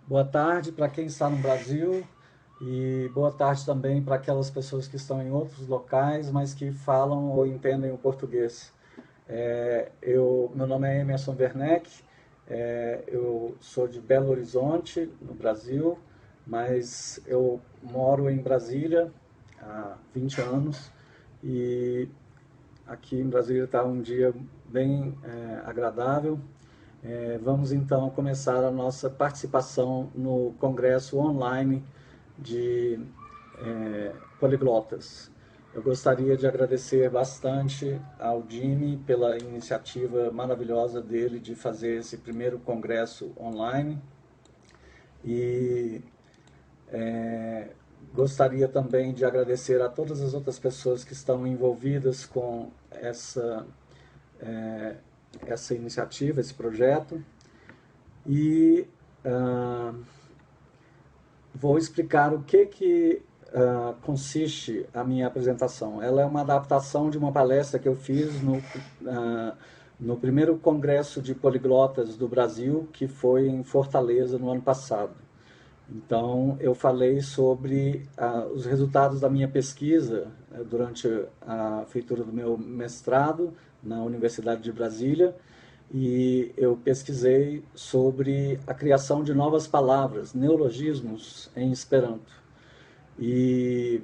Boa tarde para quem está no Brasil e boa tarde também para aquelas pessoas que estão em outros locais, mas que falam ou entendem o português. Meu nome é Emerson Werneck, eu sou de Belo Horizonte, no Brasil, mas eu moro em Brasília há 20 anos e aqui em Brasília está um dia bem agradável. Vamos então começar a nossa participação no congresso online de poliglotas. Eu gostaria de agradecer bastante ao Jimmy pela iniciativa maravilhosa dele de fazer esse primeiro congresso online e gostaria também de agradecer a todas as outras pessoas que estão envolvidas com essa iniciativa, esse projeto. E vou explicar o que consiste a minha apresentação. Ela é uma adaptação de uma palestra que eu fiz no primeiro Congresso de Poliglotas do Brasil, que foi em Fortaleza no ano passado. Então, eu falei sobre os resultados da minha pesquisa durante a feitura do meu mestrado na Universidade de Brasília, e eu pesquisei sobre a criação de novas palavras, neologismos em Esperanto. E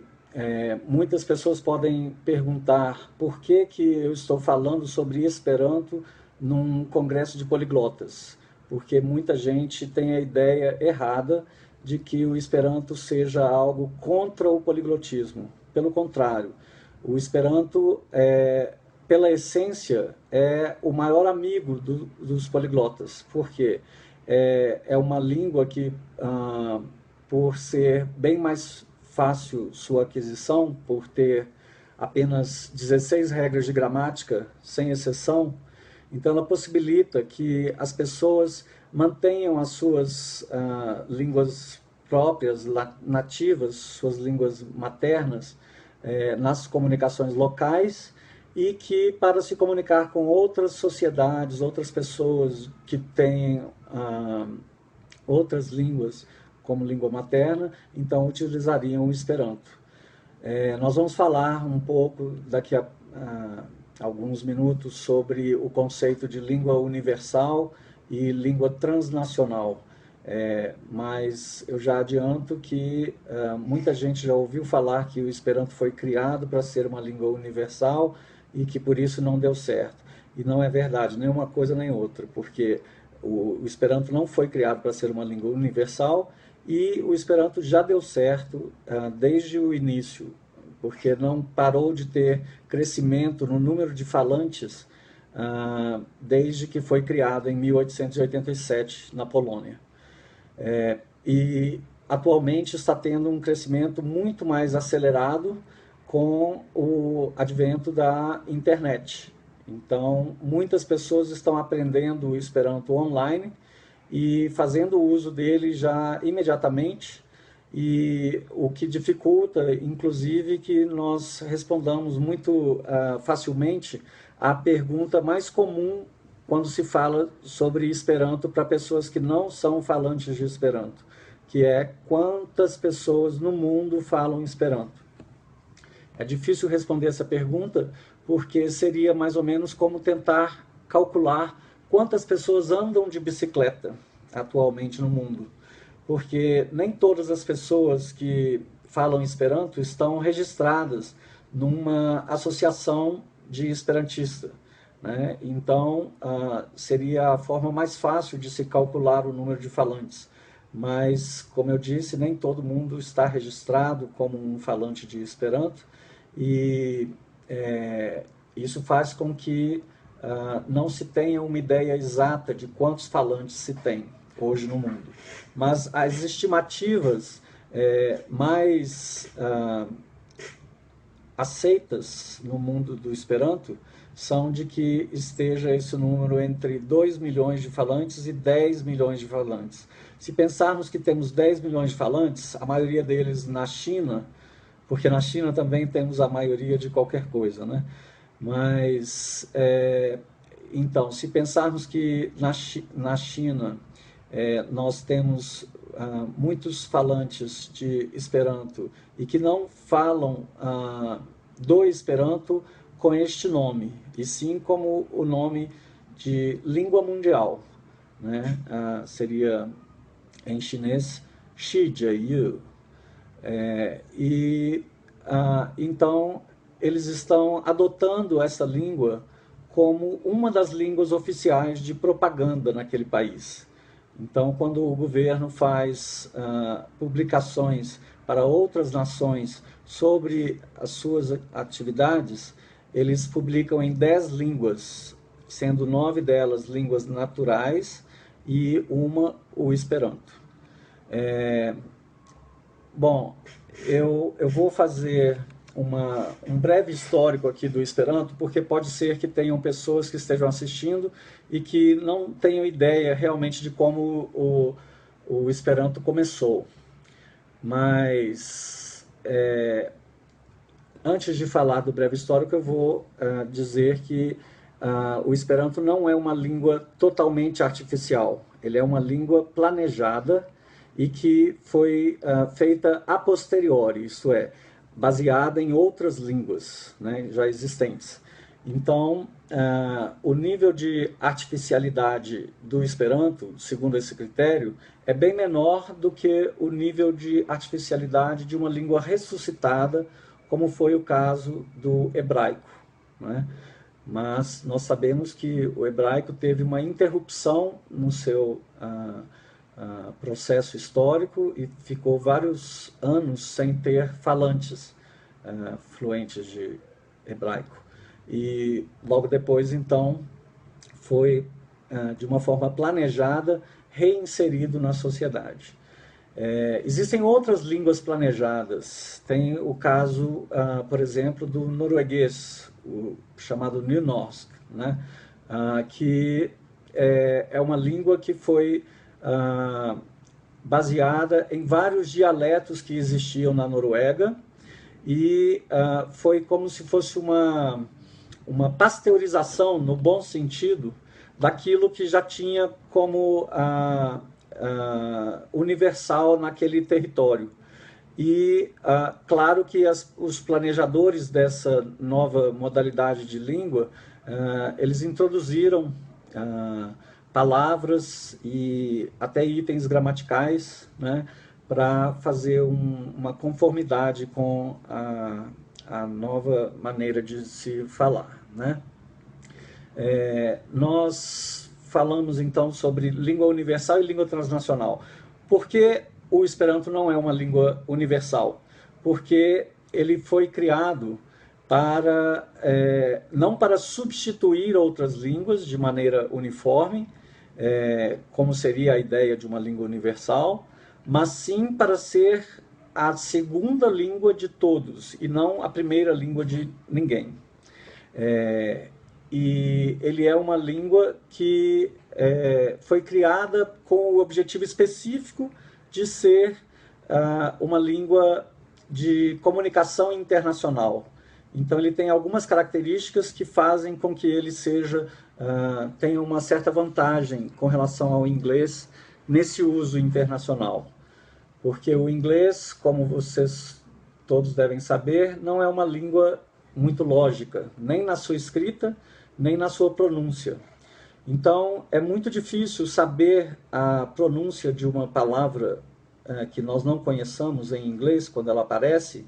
muitas pessoas podem perguntar por que eu estou falando sobre Esperanto num congresso de poliglotas, porque muita gente tem a ideia errada de que o Esperanto seja algo contra o poliglotismo. Pelo contrário, o Esperanto, pela essência, é o maior amigo dos poliglotas, porque é uma língua que, por ser bem mais fácil sua aquisição, por ter apenas 16 regras de gramática, sem exceção, então ela possibilita que as pessoas mantenham as suas línguas próprias, nativas, suas línguas maternas, nas comunicações locais, e que para se comunicar com outras sociedades, outras pessoas que têm outras línguas como língua materna, então utilizariam o Esperanto. Nós vamos falar um pouco daqui a alguns minutos sobre o conceito de língua universal e língua transnacional. Mas eu já adianto que muita gente já ouviu falar que o Esperanto foi criado para ser uma língua universal e que por isso não deu certo. E não é verdade, nem uma coisa nem outra, porque o Esperanto não foi criado para ser uma língua universal e o Esperanto já deu certo desde o início, porque não parou de ter crescimento no número de falantes desde que foi criado em 1887 na Polônia. E atualmente está tendo um crescimento muito mais acelerado com o advento da internet. Então, muitas pessoas estão aprendendo o Esperanto online e fazendo uso dele já imediatamente, e o que dificulta, inclusive, que nós respondamos muito facilmente à pergunta mais comum quando se fala sobre Esperanto para pessoas que não são falantes de Esperanto, que é: quantas pessoas no mundo falam Esperanto? É difícil responder essa pergunta, porque seria mais ou menos como tentar calcular quantas pessoas andam de bicicleta atualmente no mundo, porque nem todas as pessoas que falam Esperanto estão registradas numa associação de esperantista, né? Então, seria a forma mais fácil de se calcular o número de falantes. Mas, como eu disse, nem todo mundo está registrado como um falante de Esperanto, e isso faz com que não se tenha uma ideia exata de quantos falantes se tem hoje no mundo. Mas as estimativas mais aceitas no mundo do Esperanto são de que esteja esse número entre 2 milhões de falantes e 10 milhões de falantes. Se pensarmos que temos 10 milhões de falantes, a maioria deles na China, porque na China também temos a maioria de qualquer coisa, né? Mas, então, se pensarmos que na China nós temos muitos falantes de Esperanto e que não falam do Esperanto com este nome, e sim como o nome de língua mundial, né? Seria em chinês Shijiayu. Então eles estão adotando essa língua como uma das línguas oficiais de propaganda naquele país. Então, quando o governo faz publicações para outras nações sobre as suas atividades, eles publicam em 10 línguas, sendo 9 delas línguas naturais e uma o Esperanto. Bom, eu vou fazer um breve histórico aqui do Esperanto, porque pode ser que tenham pessoas que estejam assistindo e que não tenham ideia realmente de como o Esperanto começou. Mas, antes de falar do breve histórico, eu vou dizer que o Esperanto não é uma língua totalmente artificial. Ele é uma língua planejada e que foi feita a posteriori, isto é, baseada em outras línguas, né, já existentes. Então, o nível de artificialidade do Esperanto, segundo esse critério, é bem menor do que o nível de artificialidade de uma língua ressuscitada, como foi o caso do hebraico, né? Mas nós sabemos que o hebraico teve uma interrupção no seu processo histórico e ficou vários anos sem ter falantes fluentes de hebraico. E logo depois, então, foi, de uma forma planejada, reinserido na sociedade. Existem outras línguas planejadas. Tem o caso, por exemplo, do norueguês, o chamado Nynorsk, né? Que é uma língua que foi baseada em vários dialetos que existiam na Noruega e foi como se fosse uma pasteurização, no bom sentido, daquilo que já tinha como universal naquele território. E claro que os planejadores dessa nova modalidade de língua, eles introduziram palavras e até itens gramaticais, né, para fazer uma conformidade com a nova maneira de se falar, né? Nós falamos então sobre língua universal e língua transnacional. Por que o Esperanto não é uma língua universal? Porque ele foi criado para, não para substituir outras línguas de maneira uniforme, como seria a ideia de uma língua universal, mas sim para ser a segunda língua de todos e não a primeira língua de ninguém. E ele é uma língua que foi criada com o objetivo específico de ser uma língua de comunicação internacional. Então ele tem algumas características que fazem com que ele tenha uma certa vantagem com relação ao inglês nesse uso internacional. Porque o inglês, como vocês todos devem saber, não é uma língua muito lógica, nem na sua escrita, nem na sua pronúncia. Então, é muito difícil saber a pronúncia de uma palavra que nós não conheçamos em inglês, quando ela aparece,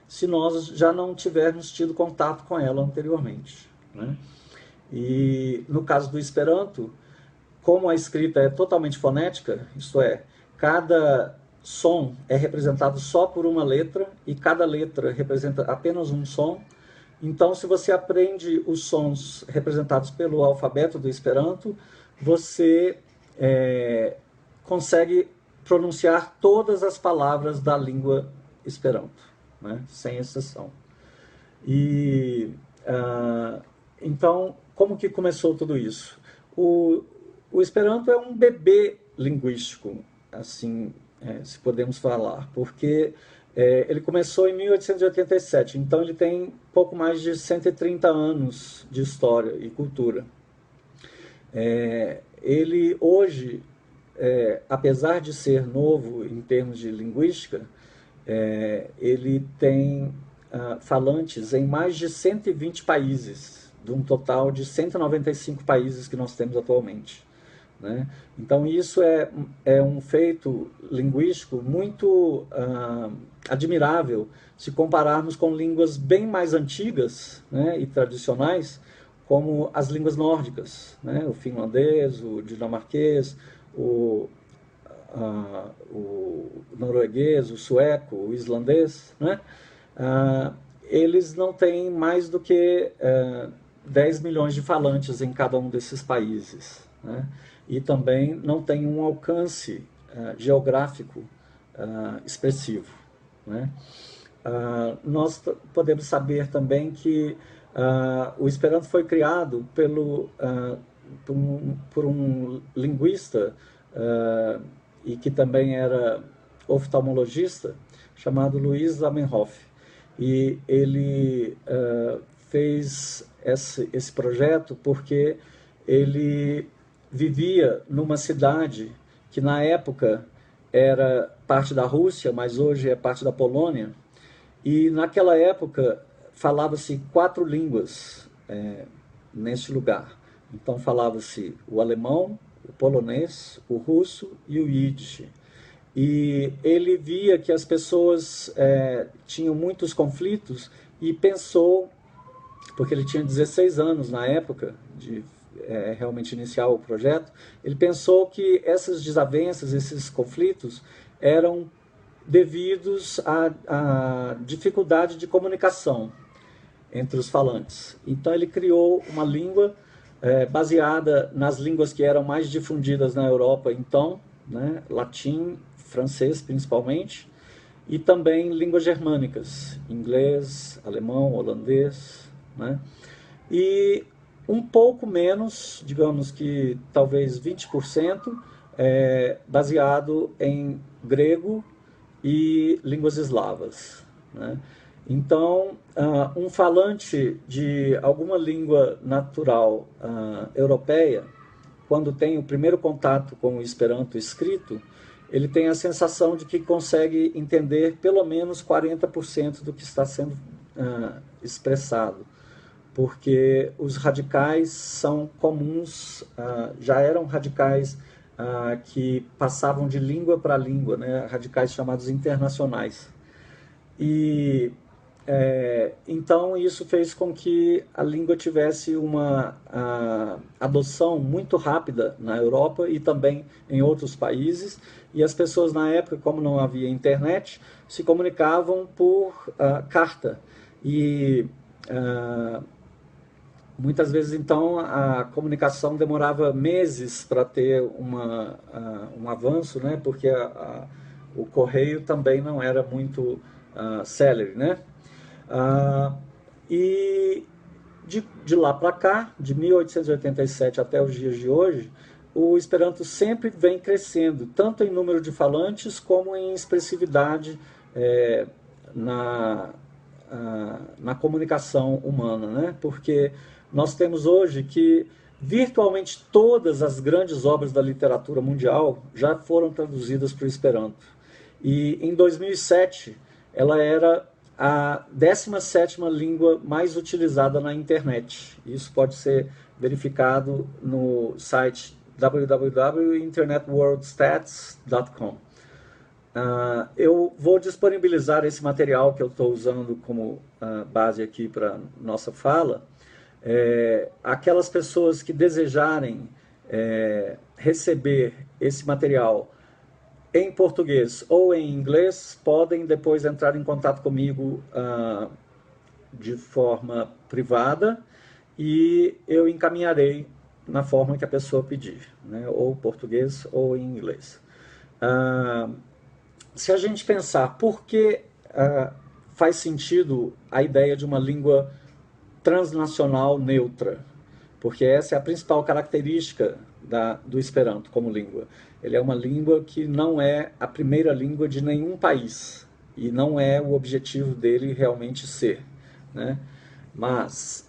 se nós já não tivermos tido contato com ela anteriormente, né? E no caso do Esperanto, como a escrita é totalmente fonética, isto é, cada som é representado só por uma letra e cada letra representa apenas um som. Então, se você aprende os sons representados pelo alfabeto do Esperanto, você consegue pronunciar todas as palavras da língua Esperanto, né? Sem exceção. E então, como que começou tudo isso? O Esperanto é um bebê linguístico, assim, se podemos falar, porque ele começou em 1887, então ele tem pouco mais de 130 anos de história e cultura. Ele hoje apesar de ser novo em termos de linguística, ele tem falantes em mais de 120 países, de um total de 195 países que nós temos atualmente, né? Então isso é um feito linguístico muito admirável se compararmos com línguas bem mais antigas, né, e tradicionais, como as línguas nórdicas, né, o finlandês, o dinamarquês, o norueguês, o sueco, o islandês, né? Eles não têm mais do que 10 milhões de falantes em cada um desses países, né? E também não tem um alcance geográfico expressivo, né? Nós podemos saber também que o Esperanto foi criado por um linguista e que também era oftalmologista, chamado Luiz Zamenhof. E ele fez esse projeto porque ele vivia numa cidade que na época era parte da Rússia, mas hoje é parte da Polônia, e naquela época falava-se 4 línguas neste lugar. Então falava-se o alemão, o polonês, o russo e o Yiddish. E ele via que as pessoas tinham muitos conflitos e pensou, porque ele tinha 16 anos na época de realmente iniciar o projeto, ele pensou que essas desavenças, esses conflitos, eram devidos à dificuldade de comunicação entre os falantes. Então ele criou uma língua baseada nas línguas que eram mais difundidas na Europa, então, né, latim, francês principalmente, e também línguas germânicas, inglês, alemão, holandês, né? E um pouco menos, digamos que talvez 20%, baseado em grego e línguas eslavas, né? Então, um falante de alguma língua natural europeia, quando tem o primeiro contato com o Esperanto escrito, ele tem a sensação de que consegue entender pelo menos 40% do que está sendo expressado, porque os radicais são comuns, já eram radicais que passavam de língua para língua, né? Radicais chamados internacionais. E então isso fez com que a língua tivesse uma adoção muito rápida na Europa e também em outros países, e as pessoas na época, como não havia internet, se comunicavam por carta, e muitas vezes então a comunicação demorava meses para ter um avanço, né? Porque o correio também não era muito célere, né? E de lá para cá, de 1887 até os dias de hoje, o Esperanto sempre vem crescendo, tanto em número de falantes como em expressividade na comunicação humana, né? Porque nós temos hoje que virtualmente todas as grandes obras da literatura mundial já foram traduzidas para o Esperanto. E em 2007 ela era a 17ª língua mais utilizada na internet. Isso pode ser verificado no site www.internetworldstats.com. Eu vou disponibilizar esse material que eu estou usando como base aqui para nossa fala. Aquelas pessoas que desejarem receber esse material em português ou em inglês, podem depois entrar em contato comigo de forma privada e eu encaminharei na forma que a pessoa pedir, né? Ou português ou em inglês. Se a gente pensar por que faz sentido a ideia de uma língua transnacional neutra, porque essa é a principal característica do Esperanto como língua. Ele é uma língua que não é a primeira língua de nenhum país, e não é o objetivo dele realmente ser, né? Mas,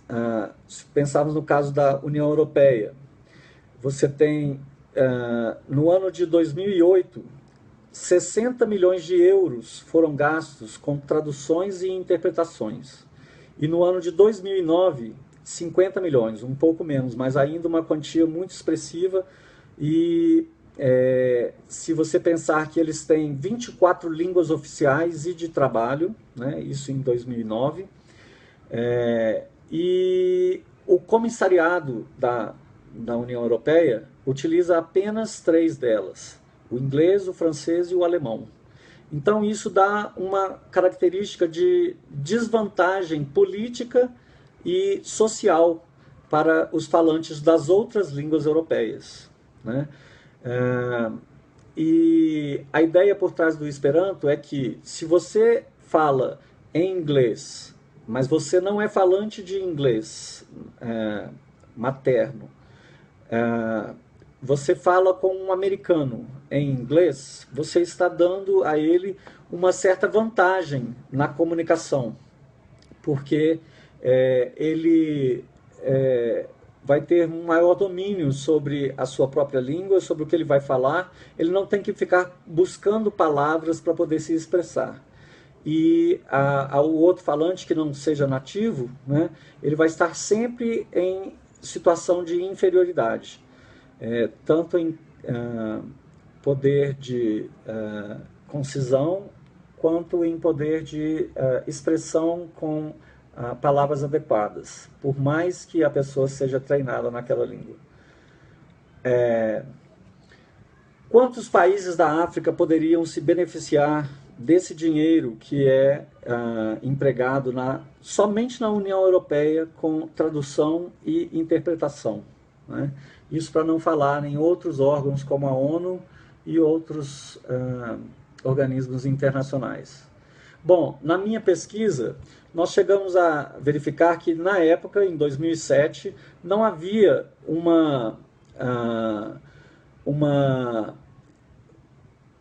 se pensarmos no caso da União Europeia, você tem no ano de 2008, 60 milhões de euros foram gastos com traduções e interpretações. E no ano de 2009, 50 milhões, um pouco menos, mas ainda uma quantia muito expressiva. E se você pensar que eles têm 24 línguas oficiais e de trabalho, né, isso em 2009, e o comissariado da União Europeia utiliza apenas 3 delas: o inglês, o francês e o alemão. Então isso dá uma característica de desvantagem política e social para os falantes das outras línguas europeias, né? E a ideia por trás do Esperanto é que, se você fala em inglês, mas você não é falante de inglês materno, você fala com um americano em inglês, você está dando a ele uma certa vantagem na comunicação, porque ele vai ter um maior domínio sobre a sua própria língua, sobre o que ele vai falar. Ele não tem que ficar buscando palavras para poder se expressar. E ao outro falante que não seja nativo, né, ele vai estar sempre em situação de inferioridade, tanto em poder de concisão, quanto em poder de expressão com palavras adequadas, por mais que a pessoa seja treinada naquela língua. Quantos países da África poderiam se beneficiar desse dinheiro que é empregado somente na União Europeia com tradução e interpretação, né? Isso para não falar em outros órgãos como a ONU e outros organismos internacionais. Bom, na minha pesquisa, nós chegamos a verificar que, na época, em 2007, não havia uma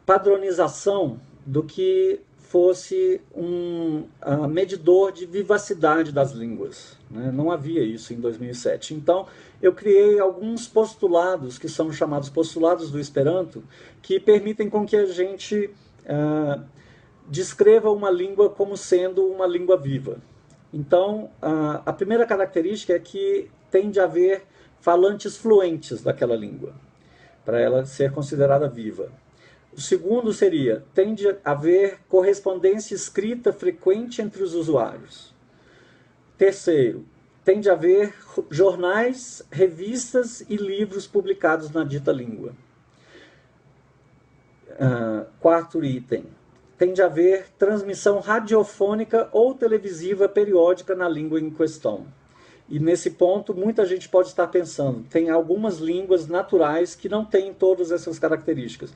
padronização do que fosse um medidor de vivacidade das línguas, né? Não havia isso em 2007. Então, eu criei alguns postulados, que são chamados postulados do Esperanto, que permitem com que a gente descreva uma língua como sendo uma língua viva. Então, a primeira característica é que tem de haver falantes fluentes daquela língua, para ela ser considerada viva. O segundo seria, tem de haver correspondência escrita frequente entre os usuários. Terceiro, tem de haver jornais, revistas e livros publicados na dita língua. Quarto item, tem de haver transmissão radiofônica ou televisiva periódica na língua em questão. E nesse ponto, muita gente pode estar pensando, tem algumas línguas naturais que não têm todas essas características.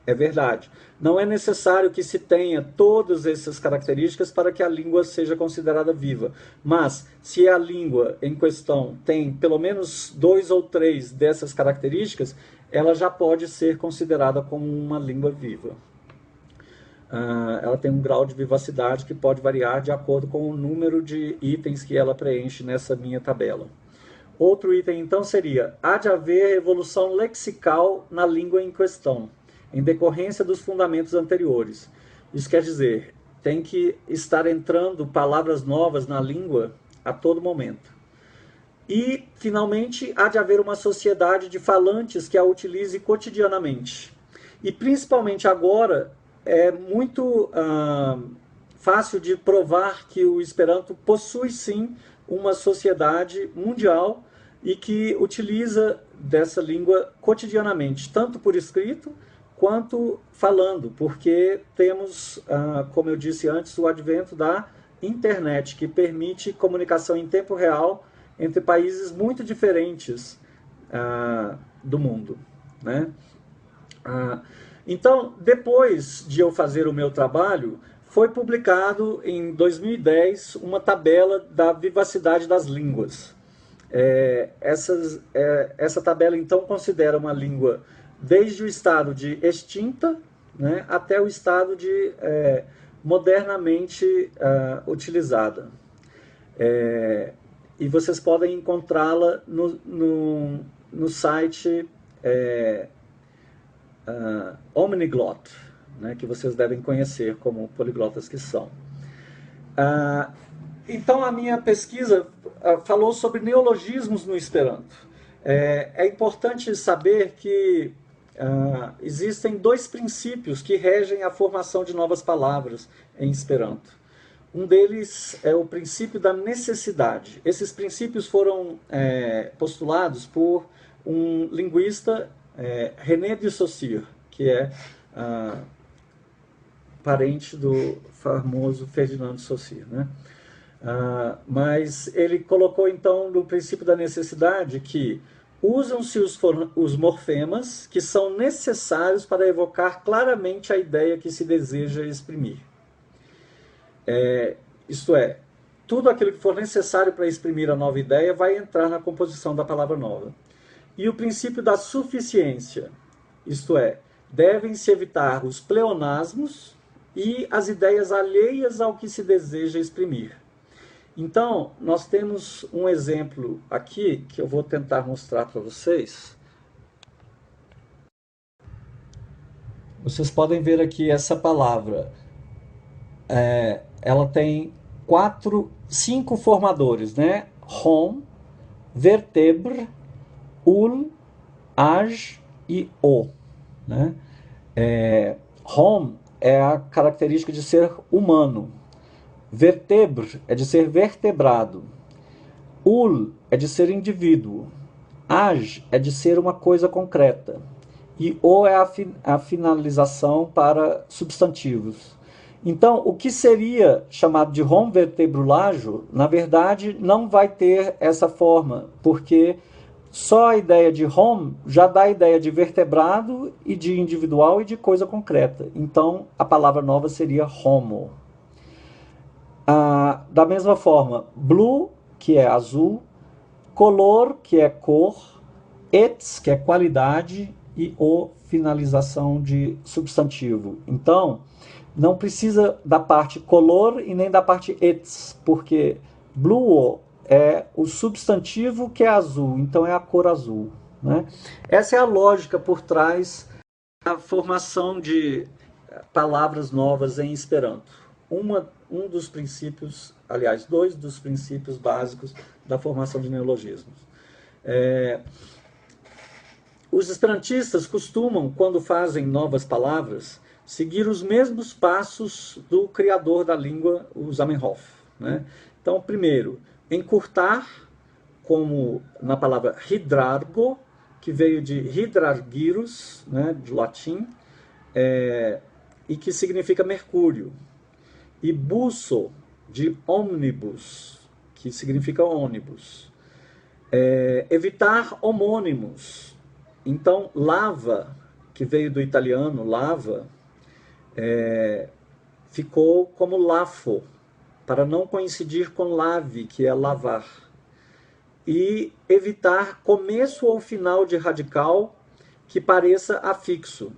É verdade. Não é necessário que se tenha todas essas características para que a língua seja considerada viva. Mas, se a língua em questão tem pelo menos 2 ou 3 dessas características, ela já pode ser considerada como uma língua viva. Ela tem um grau de vivacidade que pode variar de acordo com o número de itens que ela preenche nessa minha tabela. Outro item, então, seria: há de haver evolução lexical na língua em questão, em decorrência dos fundamentos anteriores. Isso quer dizer, tem que estar entrando palavras novas na língua a todo momento. E, finalmente, há de haver uma sociedade de falantes que a utilize cotidianamente. E, principalmente agora, é muito fácil de provar que o Esperanto possui, sim, uma sociedade mundial e que utiliza dessa língua cotidianamente, tanto por escrito quanto falando, porque temos, como eu disse antes, o advento da internet, que permite comunicação em tempo real entre países muito diferentes do mundo, né? Então, depois de eu fazer o meu trabalho, foi publicado em 2010 uma tabela da vivacidade das línguas. Essa tabela, então, considera uma língua desde o estado de extinta, né, até o estado de modernamente utilizada. E vocês podem encontrá-la no site omniglot, né, que vocês devem conhecer como poliglotas que são. Então a minha pesquisa falou sobre neologismos no Esperanto. É importante saber que existem dois princípios que regem a formação de novas palavras em Esperanto. Um deles é o princípio da necessidade. Esses princípios foram postulados por um linguista, René de Saussure, que é parente do famoso Ferdinand de Saussure, né? Mas ele colocou então no princípio da necessidade que usam-se os morfemas que são necessários para evocar claramente a ideia que se deseja exprimir. Isto é, tudo aquilo que for necessário para exprimir a nova ideia vai entrar na composição da palavra nova. E o princípio da suficiência, isto é, devem-se evitar os pleonasmos e as ideias alheias ao que se deseja exprimir. Então, nós temos um exemplo aqui que eu vou tentar mostrar para vocês. Vocês podem ver aqui essa palavra. Ela tem 5 formadores, né? Hom, vertebre, ul, age e o. Né? Hom é a característica de ser humano. Vertebre é de ser vertebrado. Ul é de ser indivíduo. Age é de ser uma coisa concreta. E o é a finalização para substantivos. Então, o que seria chamado de hom vertebrulajo, na verdade, não vai ter essa forma, porque só a ideia de hom já dá a ideia de vertebrado e de individual e de coisa concreta. Então, a palavra nova seria homo. Da mesma forma, blue, que é azul, color, que é cor, ets, que é qualidade, e o, finalização de substantivo. Então, não precisa da parte color e nem da parte ets, porque blue é o substantivo que é azul, então é a cor azul. Né? Essa é a lógica por trás da formação de palavras novas em Esperanto. Um dos princípios, aliás, 2 dos princípios básicos da formação de neologismos. Os esperantistas costumam, quando fazem novas palavras, seguir os mesmos passos do criador da língua, o Zamenhof. Né? Então, primeiro, encurtar, como na palavra hidrargo, que veio de hidrargyrus, né, de latim, e que significa mercúrio. E busso, de omnibus, que significa ônibus. Evitar homônimos. Então, lava, que veio do italiano, lava, ficou como lafo, para não coincidir com lave, que é lavar. E evitar começo ou final de radical que pareça afixo.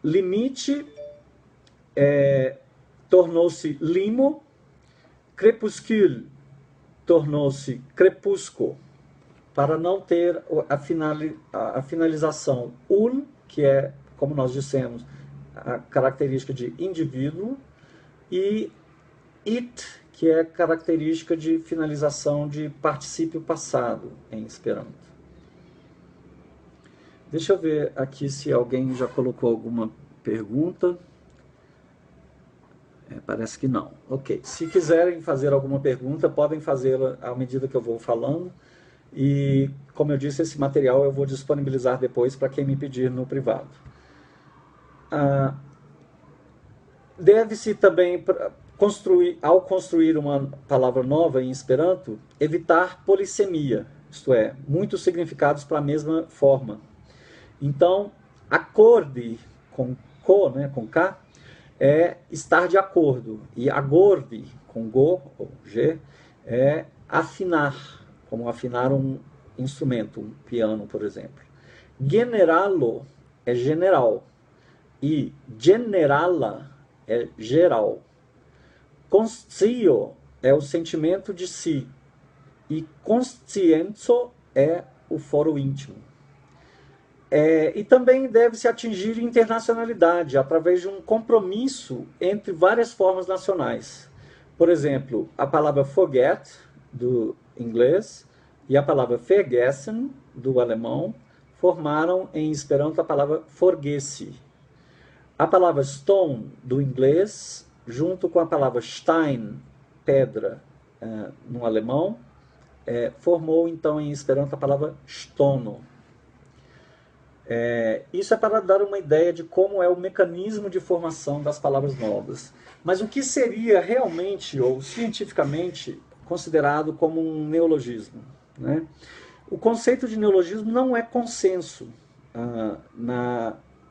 Limite tornou-se limo, crepuscule tornou-se crepúsculo, para não ter a finalização ul, que é, como nós dissemos, a característica de indivíduo, e it, que é característica de finalização de particípio passado em Esperanto. Deixa eu ver aqui se alguém já colocou alguma pergunta. Parece que não. Ok. Se quiserem fazer alguma pergunta, podem fazê-la à medida que eu vou falando. E, como eu disse, esse material eu vou disponibilizar depois para quem me pedir no privado. Deve-se também, ao construir uma palavra nova em Esperanto, evitar polissemia, isto é, muitos significados para a mesma forma. Então, acorde, com co, né, com K, é estar de acordo. E agorde, com go, ou g, é afinar, como afinar um instrumento, um piano, por exemplo. Generalo é general. E generala é geral. Conscio é o sentimento de si. E conscienzo é o foro íntimo. E também deve-se atingir internacionalidade através de um compromisso entre várias formas nacionais. Por exemplo, a palavra forget, do inglês, e a palavra vergessen, do alemão, formaram em Esperanto a palavra forgesse. A palavra stone, do inglês, junto com a palavra Stein, pedra, no alemão, formou então em Esperanto a palavra stono. Isso é para dar uma ideia de como é o mecanismo de formação das palavras novas. Mas o que seria realmente ou cientificamente considerado como um neologismo, né? O conceito de neologismo não é consenso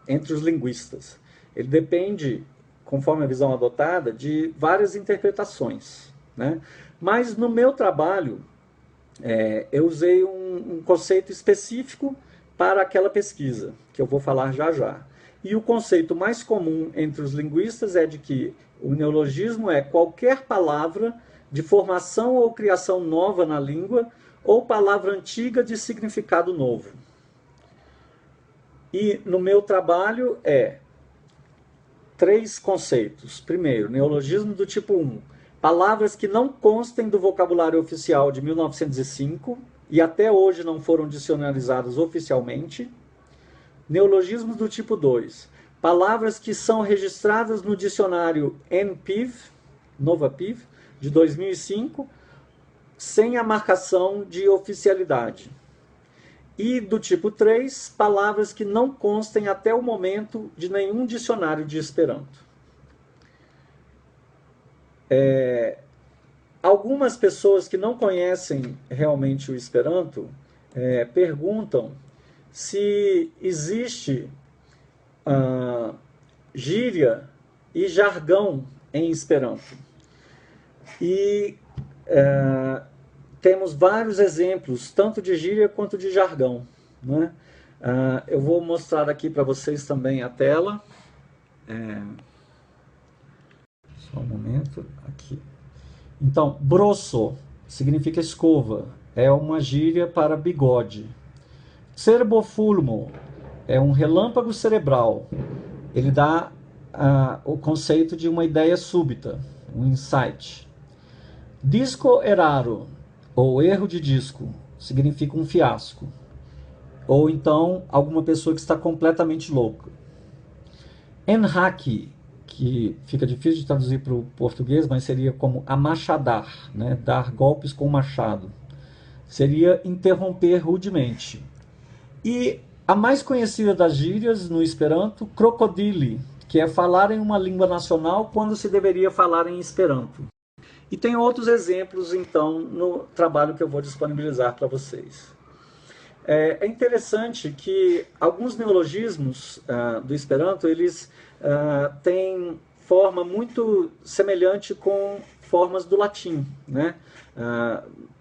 entre os linguistas. Ele depende, conforme a visão adotada, de várias interpretações, né? Mas no meu trabalho, eu usei um conceito específico para aquela pesquisa, que eu vou falar já já. E o conceito mais comum entre os linguistas é de que o neologismo é qualquer palavra de formação ou criação nova na língua ou palavra antiga de significado novo. E no meu trabalho 3 conceitos. Primeiro, neologismo do tipo 1. Palavras que não constem do vocabulário oficial de 1905 e até hoje não foram dicionarizadas oficialmente. Neologismos do tipo 2. Palavras que são registradas no dicionário NPIV, Nova PIV, de 2005, sem a marcação de oficialidade. E do tipo 3, palavras que não constem até o momento de nenhum dicionário de Esperanto. Algumas pessoas que não conhecem realmente o Esperanto perguntam se existe gíria e jargão em Esperanto. E temos vários exemplos, tanto de gíria quanto de jargão, né? Eu vou mostrar aqui para vocês também a tela. Só um momento, aqui. Então, brosso significa escova, é uma gíria para bigode. Cerebofulmo é um relâmpago cerebral. Ele dá o conceito de uma ideia súbita, um insight. Disco erraro, ou erro de disco, significa um fiasco. Ou então, alguma pessoa que está completamente louca. Enraque, que fica difícil de traduzir para o português, mas seria como amachadar, né? Dar golpes com machado. Seria interromper rudemente. E a mais conhecida das gírias no Esperanto, crocodile, que é falar em uma língua nacional quando se deveria falar em Esperanto. E tem outros exemplos, então, no trabalho que eu vou disponibilizar para vocês. É interessante que alguns neologismos do Esperanto, eles têm forma muito semelhante com formas do latim, né?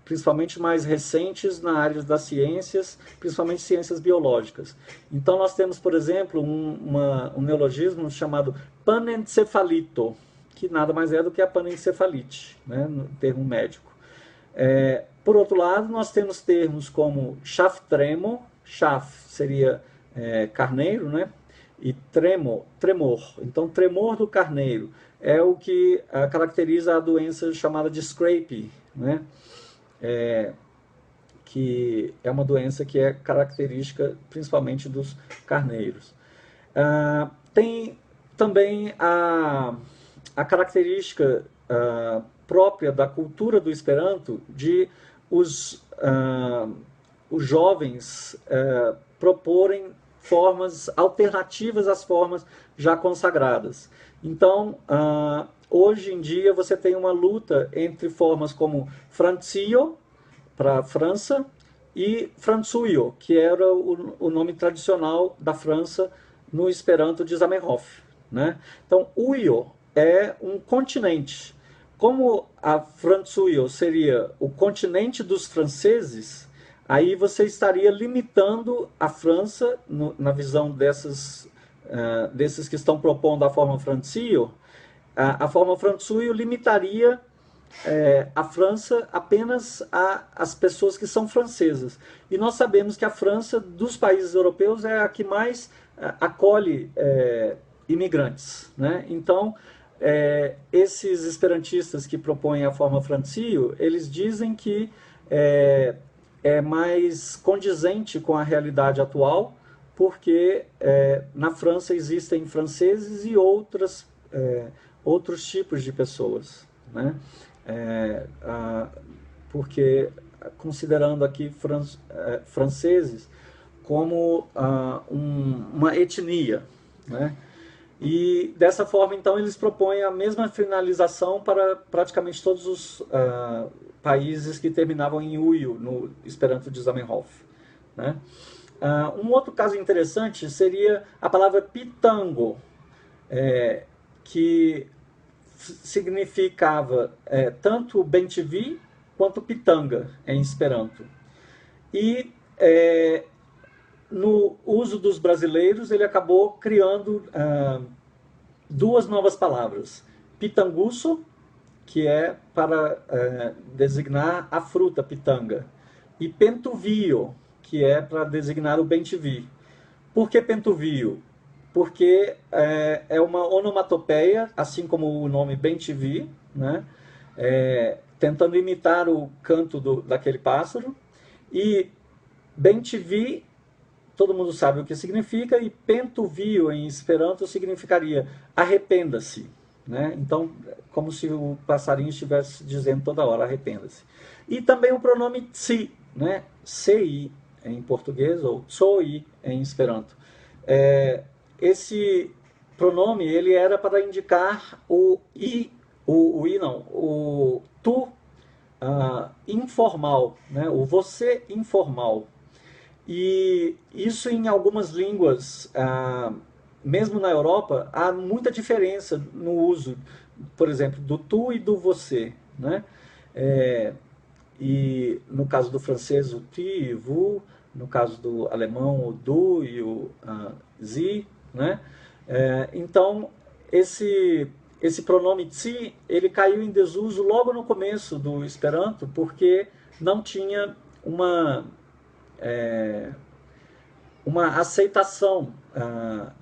Principalmente mais recentes na área das ciências, principalmente ciências biológicas. Então nós temos, por exemplo, um neologismo chamado panencefalito, que nada mais é do que a panencefalite, né, no termo médico. Por outro lado, nós temos termos como chaftremo, chaf seria carneiro, né? E tremor. Então, tremor do carneiro é o que caracteriza a doença chamada de scrape, né? Que é uma doença que é característica principalmente dos carneiros. Tem também a característica própria da cultura do Esperanto de os jovens proporem formas alternativas às formas já consagradas. Então, hoje em dia você tem uma luta entre formas como Francio, para França, e Fransuio, que era o nome tradicional da França no Esperanto de Zamenhof, né? Então, Uio é um continente. Como a Fransuio seria o continente dos franceses, aí você estaria limitando a França, na visão desses que estão propondo a forma Francio, a forma Fransuio limitaria a França apenas as pessoas que são francesas. E nós sabemos que a França, dos países europeus, é a que mais acolhe imigrantes, né? Então, esses esperantistas que propõem a forma francio, eles dizem que é mais condizente com a realidade atual, porque na França existem franceses e outros tipos de pessoas, né? Porque considerando aqui franceses como uma etnia, né? E dessa forma, então, eles propõem a mesma finalização para praticamente todos os países que terminavam em uio no Esperanto de Zamenhof, né? Um outro caso interessante seria a palavra pitango, que significava tanto bem-te-vi quanto pitanga em Esperanto. E no uso dos brasileiros, ele acabou criando duas novas palavras. Pitanguço, que é para designar a fruta pitanga, e pentuvio, que é para designar o bem-te-vi. Por que pentuvio? Porque é uma onomatopeia, assim como o nome bem-te-vi, né? Tentando imitar o canto daquele pássaro. E bem-te-vi, todo mundo sabe o que significa, e pentuvio em Esperanto significaria arrependa-se, né? Então, como se o passarinho estivesse dizendo toda hora, arrependa-se. E também o pronome tsi, né? Ci em português, ou tsoi em Esperanto. Esse pronome ele era para indicar o tu informal, né? O você informal. E isso em algumas línguas, mesmo na Europa, há muita diferença no uso, por exemplo, do tu e do você, né? E no caso do francês, o ti e vous, no caso do alemão, o du e o sie, né? Então, esse pronome tsi, ele caiu em desuso logo no começo do Esperanto, porque não tinha uma aceitação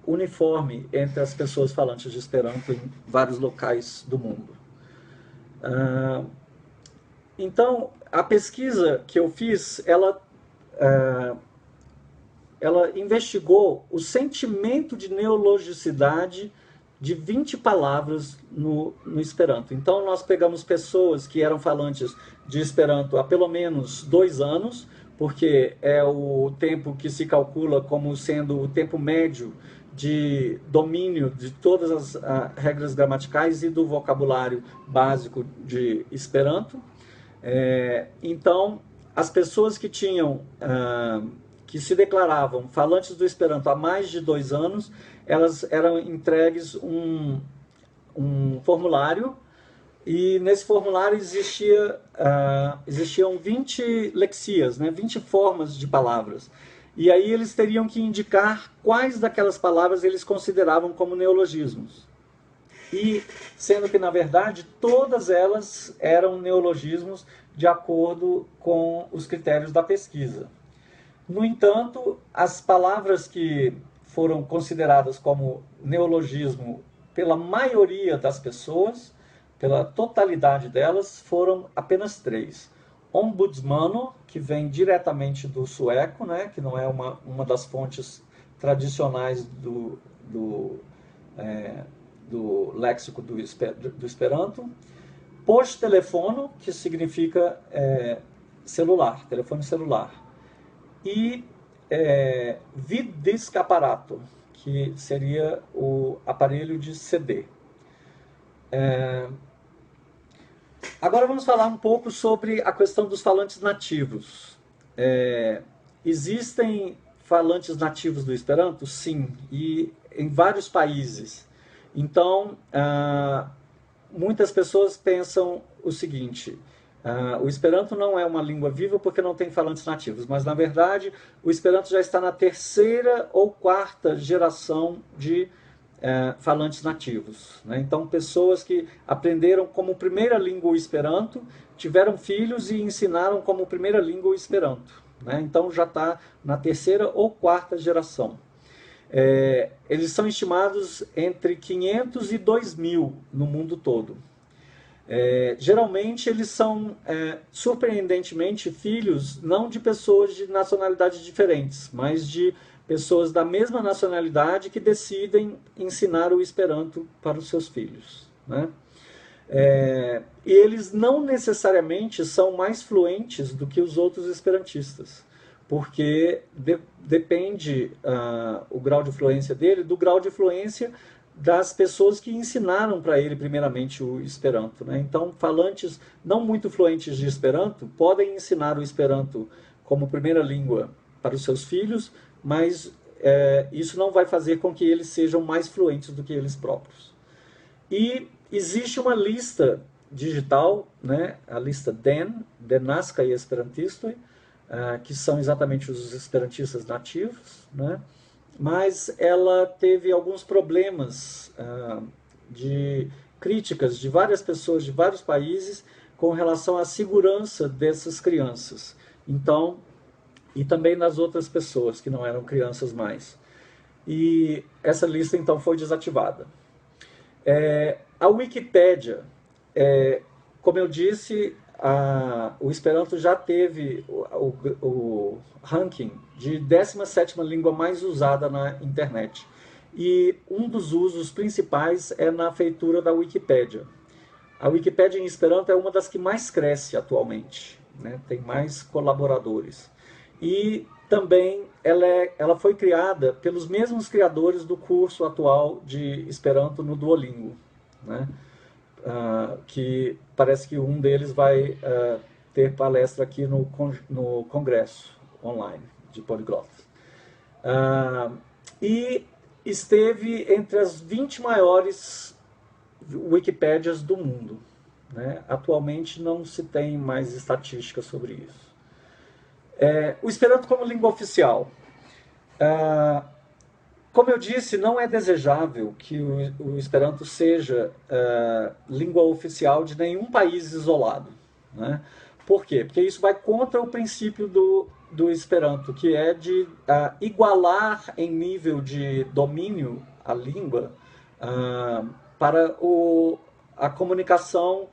uniforme entre as pessoas falantes de Esperanto em vários locais do mundo. Então, a pesquisa que eu fiz, ela investigou o sentimento de neologicidade de 20 palavras no Esperanto. Então, nós pegamos pessoas que eram falantes de Esperanto há pelo menos 2 anos, porque é o tempo que se calcula como sendo o tempo médio de domínio de todas as regras gramaticais e do vocabulário básico de Esperanto. Então, as pessoas que que se declaravam falantes do Esperanto há mais de 2 anos, elas eram entregues um formulário, e nesse formulário existiam 20 lexias, né, 20 formas de palavras. E aí eles teriam que indicar quais daquelas palavras eles consideravam como neologismos. E sendo que, na verdade, todas elas eram neologismos de acordo com os critérios da pesquisa. No entanto, as palavras que foram consideradas como neologismo pela maioria das pessoas, pela totalidade delas, foram apenas 3. Ombudsmano, que vem diretamente do sueco, né, que não é uma das fontes tradicionais do léxico do Esperanto. Posttelefono, que significa celular, telefone celular. E videscaparato, que seria o aparelho de CD. Agora vamos falar um pouco sobre a questão dos falantes nativos. Existem falantes nativos do Esperanto? Sim, e em vários países. Então, muitas pessoas pensam o seguinte: o Esperanto não é uma língua viva porque não tem falantes nativos, mas na verdade o Esperanto já está na 3ª ou 4ª geração de falantes nativos, né? Então, pessoas que aprenderam como primeira língua o Esperanto, tiveram filhos e ensinaram como primeira língua o Esperanto, né? Então, já está na terceira ou quarta geração. Eles são estimados entre 500 e 2.000 no mundo todo. Geralmente eles são, surpreendentemente, filhos não de pessoas de nacionalidades diferentes, mas de pessoas da mesma nacionalidade que decidem ensinar o Esperanto para os seus filhos, né? E eles não necessariamente são mais fluentes do que os outros esperantistas, porque depende o grau de fluência dele do grau de fluência das pessoas que ensinaram para ele primeiramente o Esperanto, né? Então, falantes não muito fluentes de Esperanto podem ensinar o Esperanto como primeira língua para os seus filhos, mas isso não vai fazer com que eles sejam mais fluentes do que eles próprios. E existe uma lista digital, né? A lista DEN, Denaskaj Esperantistoj, que são exatamente os esperantistas nativos, né? Mas ela teve alguns problemas de críticas de várias pessoas de vários países com relação à segurança dessas crianças. Então, e também das outras pessoas que não eram crianças mais. E essa lista então foi desativada. A Wikipédia, como eu disse, o Esperanto já teve o ranking de 17ª língua mais usada na internet. E um dos usos principais é na feitura da Wikipédia. A Wikipédia em Esperanto é uma das que mais cresce atualmente, né? Tem mais colaboradores. E também ela foi criada pelos mesmos criadores do curso atual de Esperanto no Duolingo, né? Que parece que um deles vai ter palestra aqui no congresso online de poliglotas. E esteve entre as 20 maiores Wikipédias do mundo, né? Atualmente não se tem mais estatísticas sobre isso. O Esperanto como língua oficial. Como eu disse, não é desejável que o Esperanto seja língua oficial de nenhum país isolado, né? Por quê? Porque isso vai contra o princípio do Esperanto, que é de igualar em nível de domínio a língua para a comunicação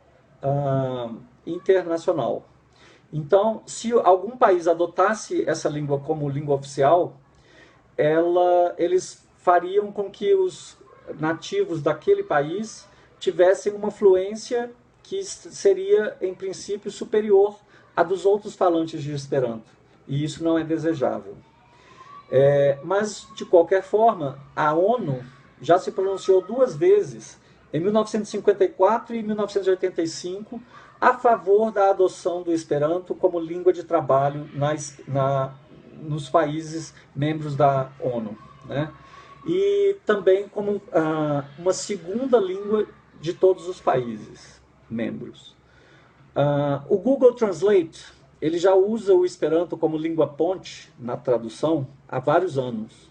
internacional. Então, se algum país adotasse essa língua como língua oficial, eles fariam com que os nativos daquele país tivessem uma fluência que seria, em princípio, superior à dos outros falantes de Esperanto. E isso não é desejável. Mas, de qualquer forma, a ONU já se pronunciou 2 vezes, em 1954 e em 1985, a favor da adoção do Esperanto como língua de trabalho nos países membros da ONU, né? E também como uma segunda língua de todos os países membros. O Google Translate ele já usa o Esperanto como língua ponte na tradução há vários anos.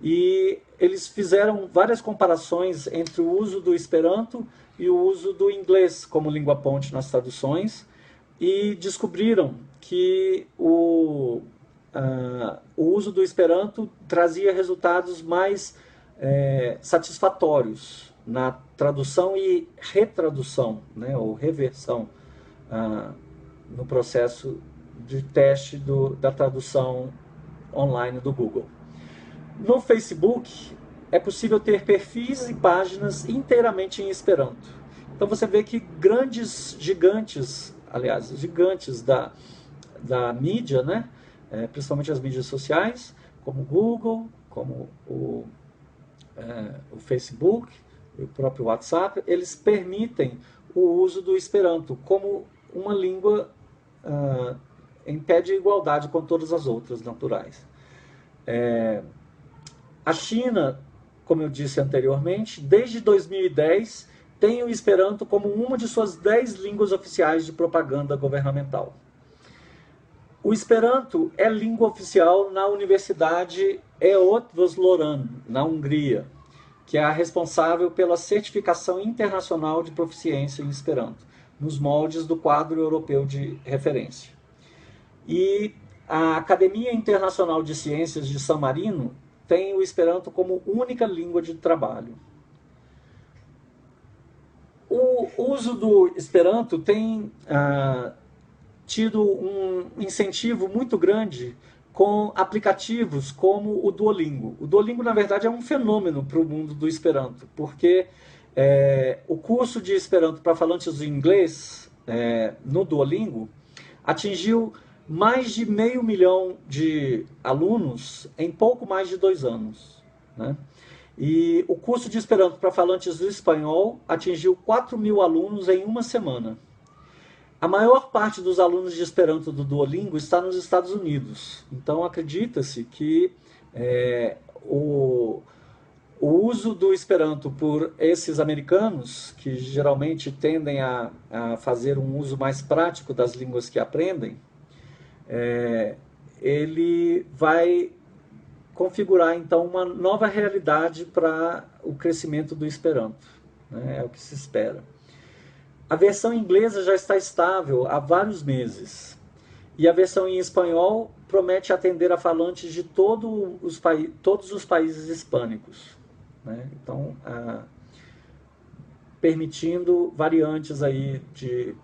E eles fizeram várias comparações entre o uso do Esperanto e o uso do inglês como língua ponte nas traduções e descobriram que o uso do Esperanto trazia resultados mais satisfatórios na tradução e retradução, né, ou reversão no processo de teste da tradução online do Google. No Facebook é possível ter perfis e páginas inteiramente em Esperanto. Então você vê que gigantes da mídia, né, principalmente as mídias sociais, como o Google, como o Facebook, o próprio WhatsApp, eles permitem o uso do Esperanto como uma língua em pé de igualdade com todas as outras naturais. A China, como eu disse anteriormente, desde 2010 tem o Esperanto como uma de suas 10 línguas oficiais de propaganda governamental. O Esperanto é língua oficial na Universidade Eötvös Loránd, na Hungria, que é a responsável pela certificação internacional de proficiência em Esperanto, nos moldes do quadro europeu de referência. E a Academia Internacional de Ciências de San Marino tem o Esperanto como única língua de trabalho. O uso do Esperanto tem tido um incentivo muito grande com aplicativos como o Duolingo. O Duolingo, na verdade, é um fenômeno para o mundo do Esperanto, porque o curso de Esperanto para falantes do inglês no Duolingo atingiu mais de 500 mil de alunos em pouco mais de 2 anos, né? E o curso de Esperanto para falantes do espanhol atingiu 4.000 alunos em uma semana. A maior parte dos alunos de Esperanto do Duolingo está nos Estados Unidos. Então acredita-se que o uso do Esperanto por esses americanos, que geralmente tendem a fazer um uso mais prático das línguas que aprendem, ele vai configurar então uma nova realidade para o crescimento do Esperanto, né? É o que se espera. A versão inglesa já está estável há vários meses, e a versão em espanhol promete atender a falantes de todos os países hispânicos, né? Então, permitindo variantes aí de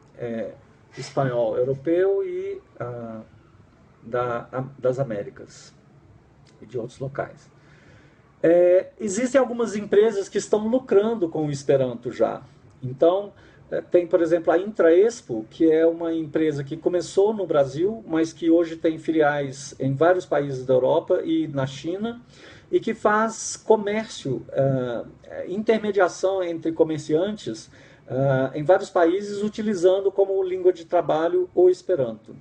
espanhol europeu e das Américas e de outros locais. Existem algumas empresas que estão lucrando com o Esperanto já. Então, tem, por exemplo, a Intraexpo, que é uma empresa que começou no Brasil, mas que hoje tem filiais em vários países da Europa e na China, e que faz comércio, intermediação entre comerciantes em vários países, utilizando como língua de trabalho o Esperanto.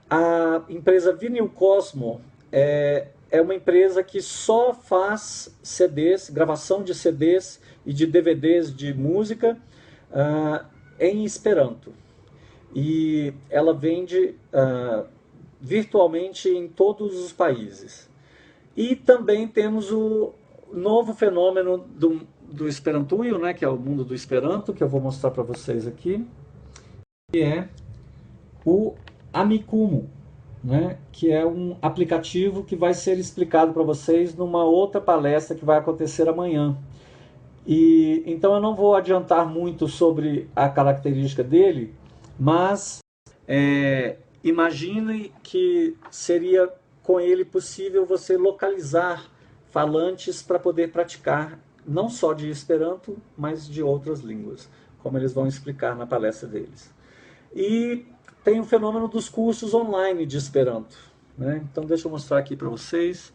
A empresa Vinyl Cosmo é uma empresa que só faz CDs, gravação de CDs e de DVDs de música em Esperanto. E ela vende virtualmente em todos os países. E também temos o novo fenômeno do Esperantuio, né, que é o mundo do Esperanto, que eu vou mostrar para vocês aqui, que é o Amikumu, né, que é um aplicativo que vai ser explicado para vocês numa outra palestra que vai acontecer amanhã. E então eu não vou adiantar muito sobre a característica dele, mas imagine que seria com ele possível você localizar falantes para poder praticar não só de Esperanto, mas de outras línguas, como eles vão explicar na palestra deles. E tem o fenômeno dos cursos online de Esperanto, né? Então deixa eu mostrar aqui para vocês.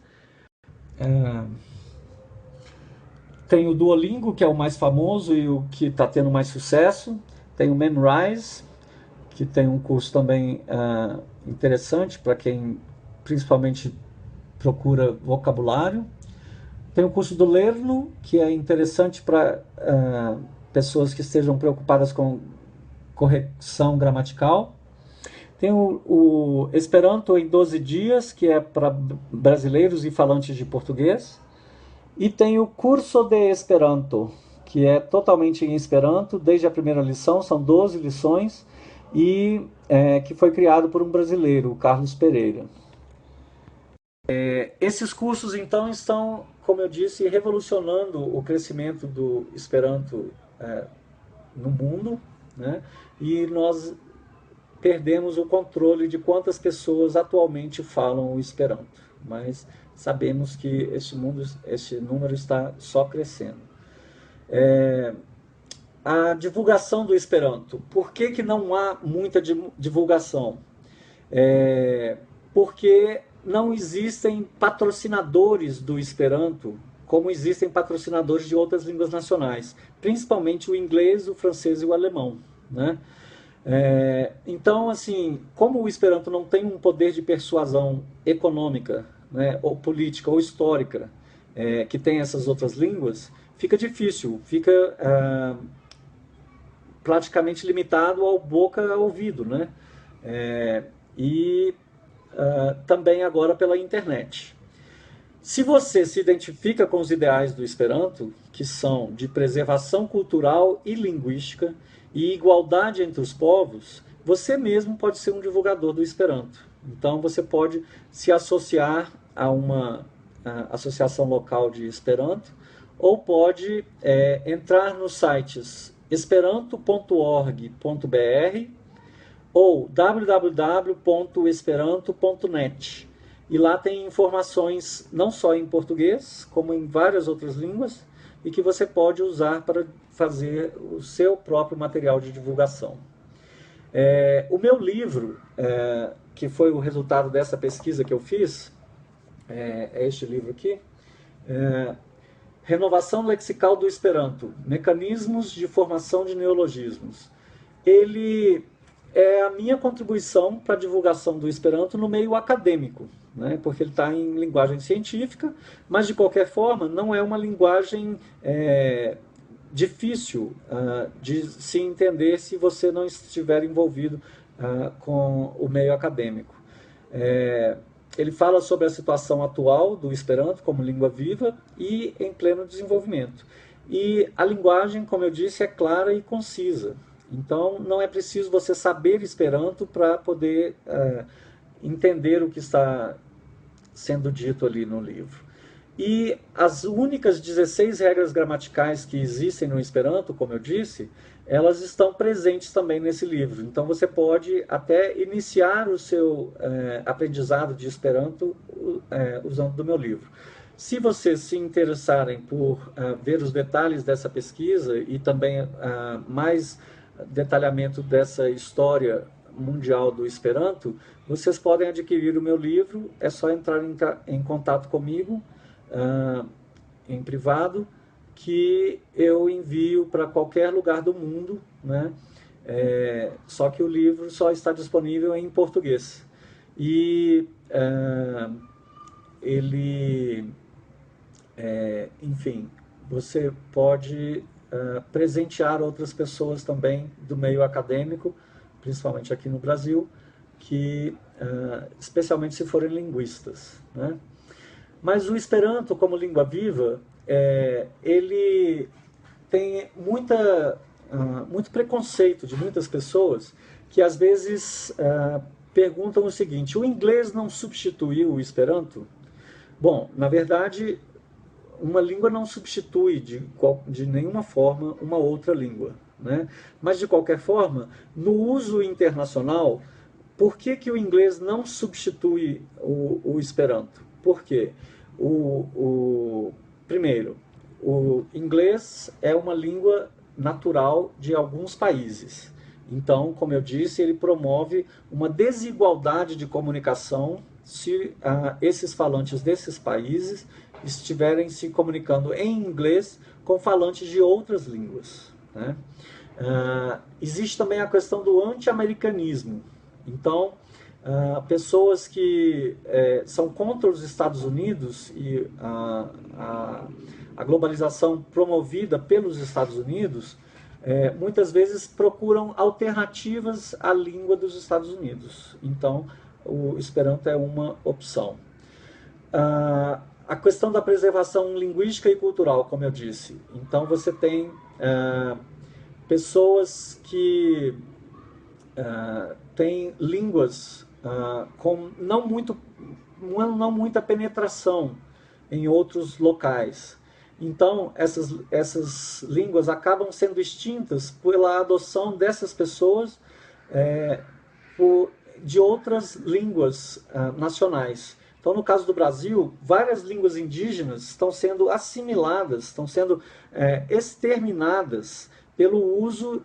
Tem o Duolingo, que é o mais famoso e o que está tendo mais sucesso. Tem o Memrise, que tem um curso também interessante para quem principalmente procura vocabulário. Tem o curso do Lerno, que é interessante para pessoas que estejam preocupadas com correção gramatical. Tem o Esperanto em 12 dias, que é para brasileiros e falantes de português. E tem o Curso de Esperanto, que é totalmente em Esperanto, desde a primeira lição, são 12 lições, e que foi criado por um brasileiro, o Carlos Pereira. Esses cursos, então, estão, como eu disse, revolucionando o crescimento do Esperanto no mundo, né? E nós perdemos o controle de quantas pessoas atualmente falam o Esperanto, mas sabemos que esse número está só crescendo. A divulgação do Esperanto. Por que não há muita divulgação? Porque não existem patrocinadores do Esperanto como existem patrocinadores de outras línguas nacionais, principalmente o inglês, o francês e o alemão, né? Então, assim, como o Esperanto não tem um poder de persuasão econômica, né, ou política ou histórica, que tem essas outras línguas, fica difícil, fica praticamente limitado ao boca-ouvido, né? E também agora pela internet. Se você se identifica com os ideais do Esperanto, que são de preservação cultural e linguística e igualdade entre os povos, você mesmo pode ser um divulgador do Esperanto. Então você pode se associar a uma associação local de Esperanto ou pode entrar nos sites esperanto.org.br ou www.esperanto.net. E lá tem informações não só em português, como em várias outras línguas, e que você pode usar para fazer o seu próprio material de divulgação. O meu livro, que foi o resultado dessa pesquisa que eu fiz, é este livro aqui, Renovação Lexical do Esperanto, Mecanismos de Formação de Neologismos. Ele é a minha contribuição para a divulgação do Esperanto no meio acadêmico, né? Porque ele está em linguagem científica, mas de qualquer forma não é uma linguagem difícil de se entender se você não estiver envolvido com o meio acadêmico. Ele fala sobre a situação atual do Esperanto como língua viva e em pleno desenvolvimento. E a linguagem, como eu disse, é clara e concisa. Então, não é preciso você saber Esperanto para poder entender o que está sendo dito ali no livro. E as únicas 16 regras gramaticais que existem no Esperanto, como eu disse, elas estão presentes também nesse livro. Então, você pode até iniciar o seu aprendizado de Esperanto usando do meu livro. Se vocês se interessarem por ver os detalhes dessa pesquisa e também mais detalhamento dessa história mundial do Esperanto, vocês podem adquirir o meu livro, é só entrar em contato comigo em privado, que eu envio para qualquer lugar do mundo, né? Só que o livro só está disponível em português. E enfim, você pode presentear outras pessoas também do meio acadêmico, principalmente aqui no Brasil, que especialmente se forem linguistas, né? Mas o Esperanto, como língua viva, ele tem muito preconceito de muitas pessoas que às vezes perguntam o seguinte: o inglês não substituiu o Esperanto? Bom, na verdade, uma língua não substitui de nenhuma forma uma outra língua, né? Mas, de qualquer forma, no uso internacional, por que o inglês não substitui o Esperanto? Por quê? Primeiro, o inglês é uma língua natural de alguns países. Então, como eu disse, ele promove uma desigualdade de comunicação se esses falantes desses países estiverem se comunicando em inglês com falantes de outras línguas, né? Existe também a questão do anti-americanismo. Então, pessoas que são contra os Estados Unidos e a globalização promovida pelos Estados Unidos, muitas vezes procuram alternativas à língua dos Estados Unidos. Então, o Esperanto é uma opção. A questão da preservação linguística e cultural, como eu disse. Então, você tem pessoas que têm línguas com não muita penetração em outros locais. Então, essas línguas acabam sendo extintas pela adoção dessas pessoas de outras línguas nacionais. Então, no caso do Brasil, várias línguas indígenas estão sendo assimiladas, estão sendo exterminadas pelo uso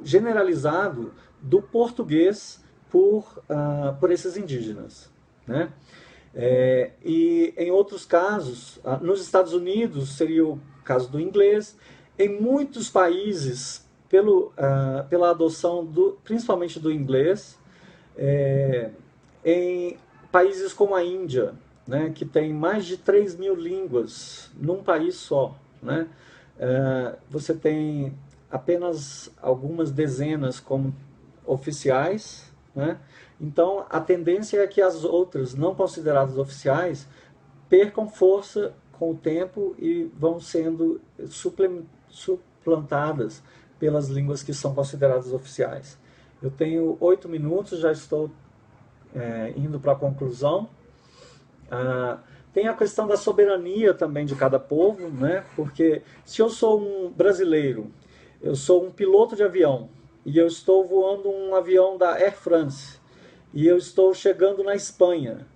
generalizado do português por esses indígenas, né? E em outros casos, nos Estados Unidos seria o caso do inglês. Em muitos países, pela adoção principalmente do inglês, em países como a Índia, né, que tem mais de 3.000 línguas num país só, né? Você tem apenas algumas dezenas como oficiais, né? Então, a tendência é que as outras, não consideradas oficiais, percam força com o tempo e vão sendo suplantadas pelas línguas que são consideradas oficiais. Eu tenho 8 minutos, já estou indo para a conclusão. Tem a questão da soberania também de cada povo, né? Porque se eu sou um brasileiro, eu sou um piloto de avião e eu estou voando um avião da Air France e eu estou chegando na Espanha,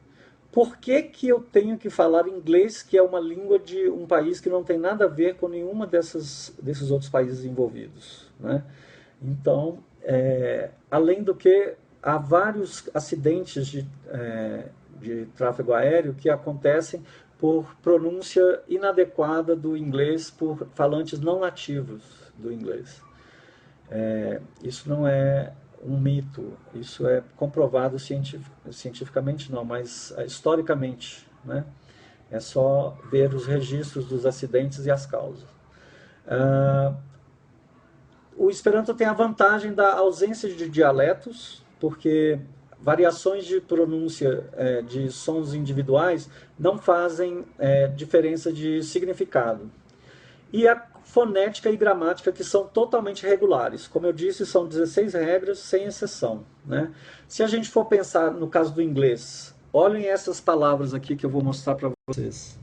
por que que eu tenho que falar inglês, que é uma língua de um país que não tem nada a ver com nenhuma desses outros países envolvidos, né? Então, além do que, há vários acidentes de tráfego aéreo que acontecem por pronúncia inadequada do inglês por falantes não nativos do inglês. Isso não é um mito, isso é comprovado cientificamente não, mas historicamente, né? É só ver os registros dos acidentes e as causas. O Esperanto tem a vantagem da ausência de dialetos, porque variações de pronúncia de sons individuais não fazem diferença de significado. E a fonética e gramática que são totalmente regulares. Como eu disse, são 16 regras, sem exceção, né? Se a gente for pensar no caso do inglês, olhem essas palavras aqui que eu vou mostrar para vocês.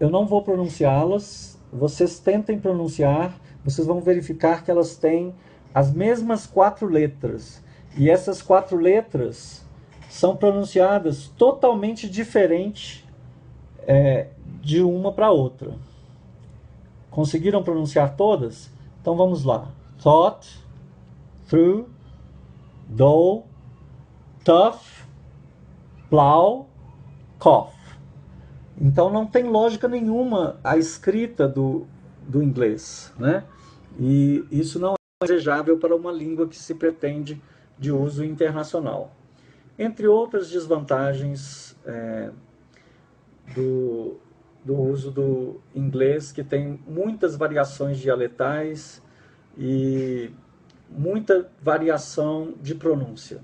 Eu não vou pronunciá-las, vocês tentem pronunciar, vocês vão verificar que elas têm as mesmas 4 letras. E essas 4 letras são pronunciadas totalmente diferente de uma para outra. Conseguiram pronunciar todas? Então vamos lá. Thought, through, though, tough, plow, cough. Então não tem lógica nenhuma a escrita do inglês, né? E isso não é desejável para uma língua que se pretende de uso internacional. Entre outras desvantagens do uso do inglês, que tem muitas variações dialetais e muita variação de pronúncia.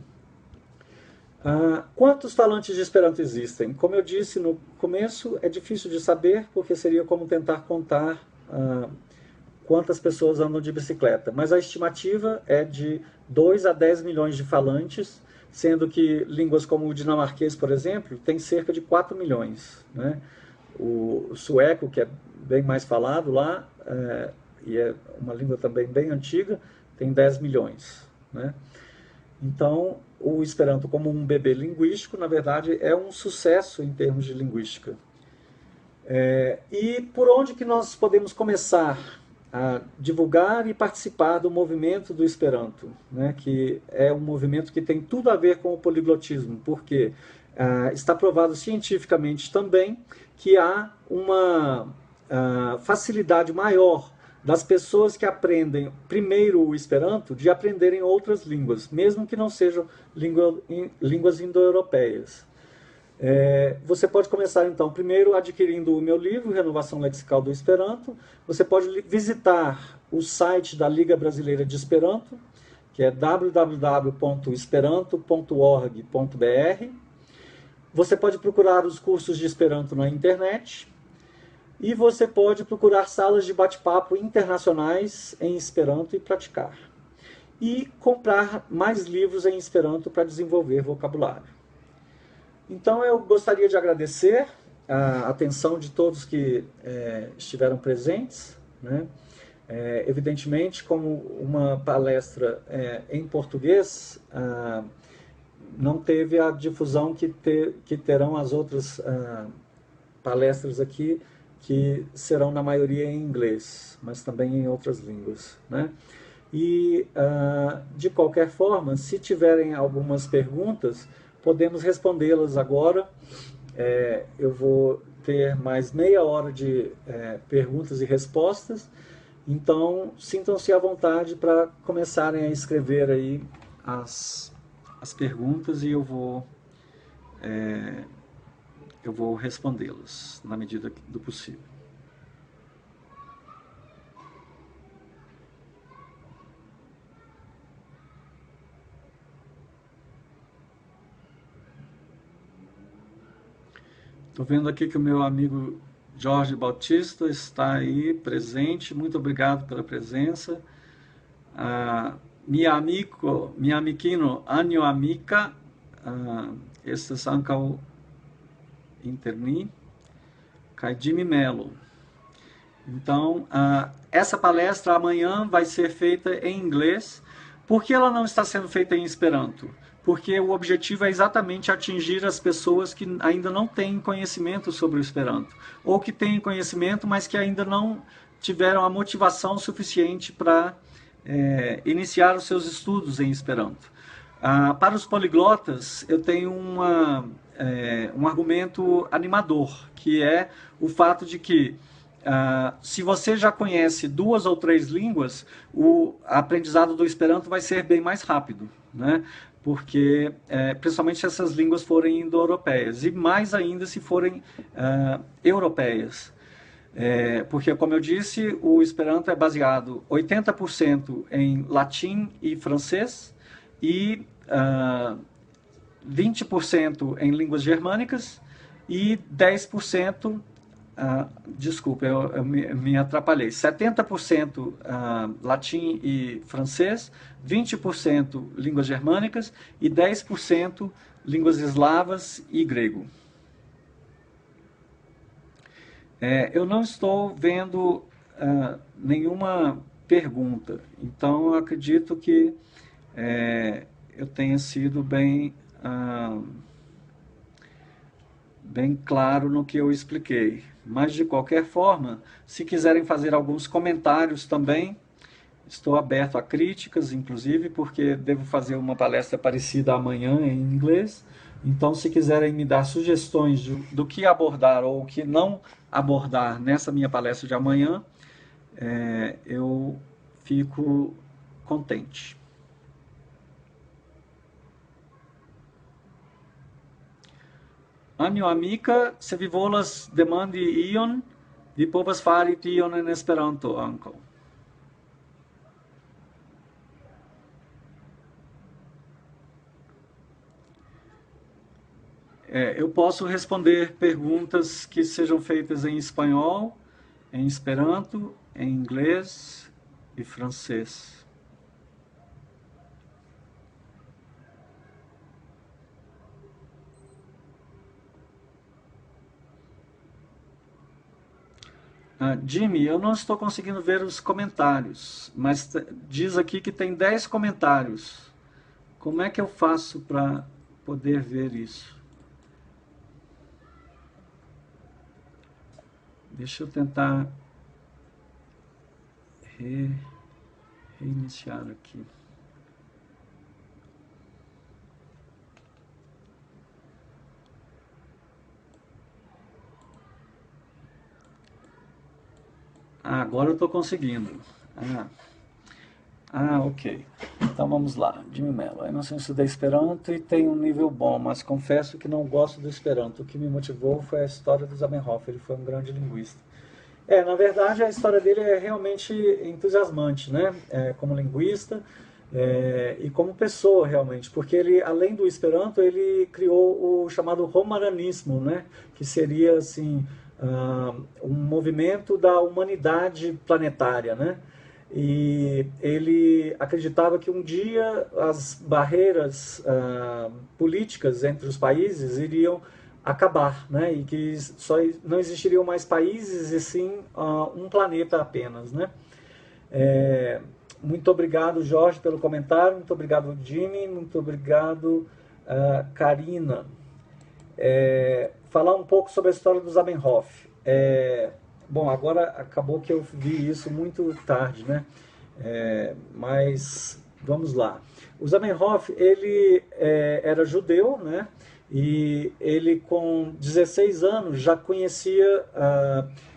Quantos falantes de Esperanto existem? Como eu disse no começo, é difícil de saber, porque seria como tentar contar quantas pessoas andam de bicicleta. Mas a estimativa é de 2 a 10 milhões de falantes, sendo que línguas como o dinamarquês, por exemplo, tem cerca de 4 milhões. Né? O sueco, que é bem mais falado lá, e é uma língua também bem antiga, tem 10 milhões. Né? Então, o Esperanto como um bebê linguístico, na verdade, é um sucesso em termos de linguística. E por onde que nós podemos começar a divulgar e participar do movimento do Esperanto, né? Que é um movimento que tem tudo a ver com o poliglotismo, porque está provado cientificamente também que há uma facilidade maior das pessoas que aprendem primeiro o Esperanto de aprenderem outras línguas, mesmo que não sejam línguas indo-europeias. Você pode começar então primeiro adquirindo o meu livro, Renovação Lexical do Esperanto. Você pode visitar o site da Liga Brasileira de Esperanto, que é www.esperanto.org.br. Você pode procurar os cursos de Esperanto na internet. E você pode procurar salas de bate-papo internacionais em Esperanto e praticar. E comprar mais livros em Esperanto para desenvolver vocabulário. Então eu gostaria de agradecer a atenção de todos que estiveram presentes, né? Evidentemente, como uma palestra em português, não teve a difusão que terão as outras palestras aqui, que serão na maioria em inglês, mas também em outras línguas, né? E, de qualquer forma, se tiverem algumas perguntas, podemos respondê-las agora. Eu vou ter mais meia hora de perguntas e respostas, então sintam-se à vontade para começarem a escrever aí as perguntas e eu vou respondê-las na medida do possível. Estou vendo aqui que o meu amigo Jorge Bautista está aí presente. Muito obrigado pela presença. Mi amikino Anjo amica, estas ankaŭ inter ni, kaj Jimmy Mello. Então, essa palestra amanhã vai ser feita em inglês. Por que ela não está sendo feita em Esperanto? Porque o objetivo é exatamente atingir as pessoas que ainda não têm conhecimento sobre o Esperanto, ou que têm conhecimento, mas que ainda não tiveram a motivação suficiente para iniciar os seus estudos em Esperanto. Para os poliglotas, eu tenho um argumento animador, que é o fato de que se você já conhece 2 ou 3 línguas, o aprendizado do Esperanto vai ser bem mais rápido, né? Porque, principalmente se essas línguas forem indo-europeias, e mais ainda se forem europeias. Porque, como eu disse, o Esperanto é baseado 80% em latim e francês, e 20% em línguas germânicas, e 10%, desculpa, eu me atrapalhei, 70% latim e francês, 20% línguas germânicas e 10% línguas eslavas e grego. Eu não estou vendo nenhuma pergunta, então eu acredito que eu tenha sido bem claro no que eu expliquei. Mas, de qualquer forma, se quiserem fazer alguns comentários também, estou aberto a críticas, inclusive, porque devo fazer uma palestra parecida amanhã em inglês. Então, se quiserem me dar sugestões do que abordar ou o que não abordar nessa minha palestra de amanhã, eu fico contente. Anjo amica, se vi volas demandi ion, vi povas fari tion en Esperanto ankaŭ. Eu posso responder perguntas que sejam feitas em espanhol, em Esperanto, em inglês e francês. Jimmy, eu não estou conseguindo ver os comentários, mas diz aqui que tem 10 comentários. Como é que eu faço para poder ver isso? Deixa eu tentar reiniciar aqui. Agora eu estou conseguindo. Ok. Então vamos lá. Jimmy Mello. Eu não sei se estudei Esperanto e tem um nível bom, mas confesso que não gosto do Esperanto. O que me motivou foi a história do Zamenhof. Ele foi um grande linguista. Na verdade, a história dele é realmente entusiasmante, né? Como linguista e como pessoa, realmente. Porque ele, além do Esperanto, ele criou o chamado Romaranismo, né? Que seria, assim, um movimento da humanidade planetária, né? E ele acreditava que um dia as barreiras políticas entre os países iriam acabar, né? E que só não existiriam mais países e sim um planeta apenas, né? Muito obrigado, Jorge, pelo comentário, muito obrigado, Jimmy, muito obrigado, Karina. Falar um pouco sobre a história do Zamenhof. Bom, agora acabou que eu vi isso muito tarde, né? Mas vamos lá. O Zamenhof, ele era judeu, né? E ele com 16 anos já conhecia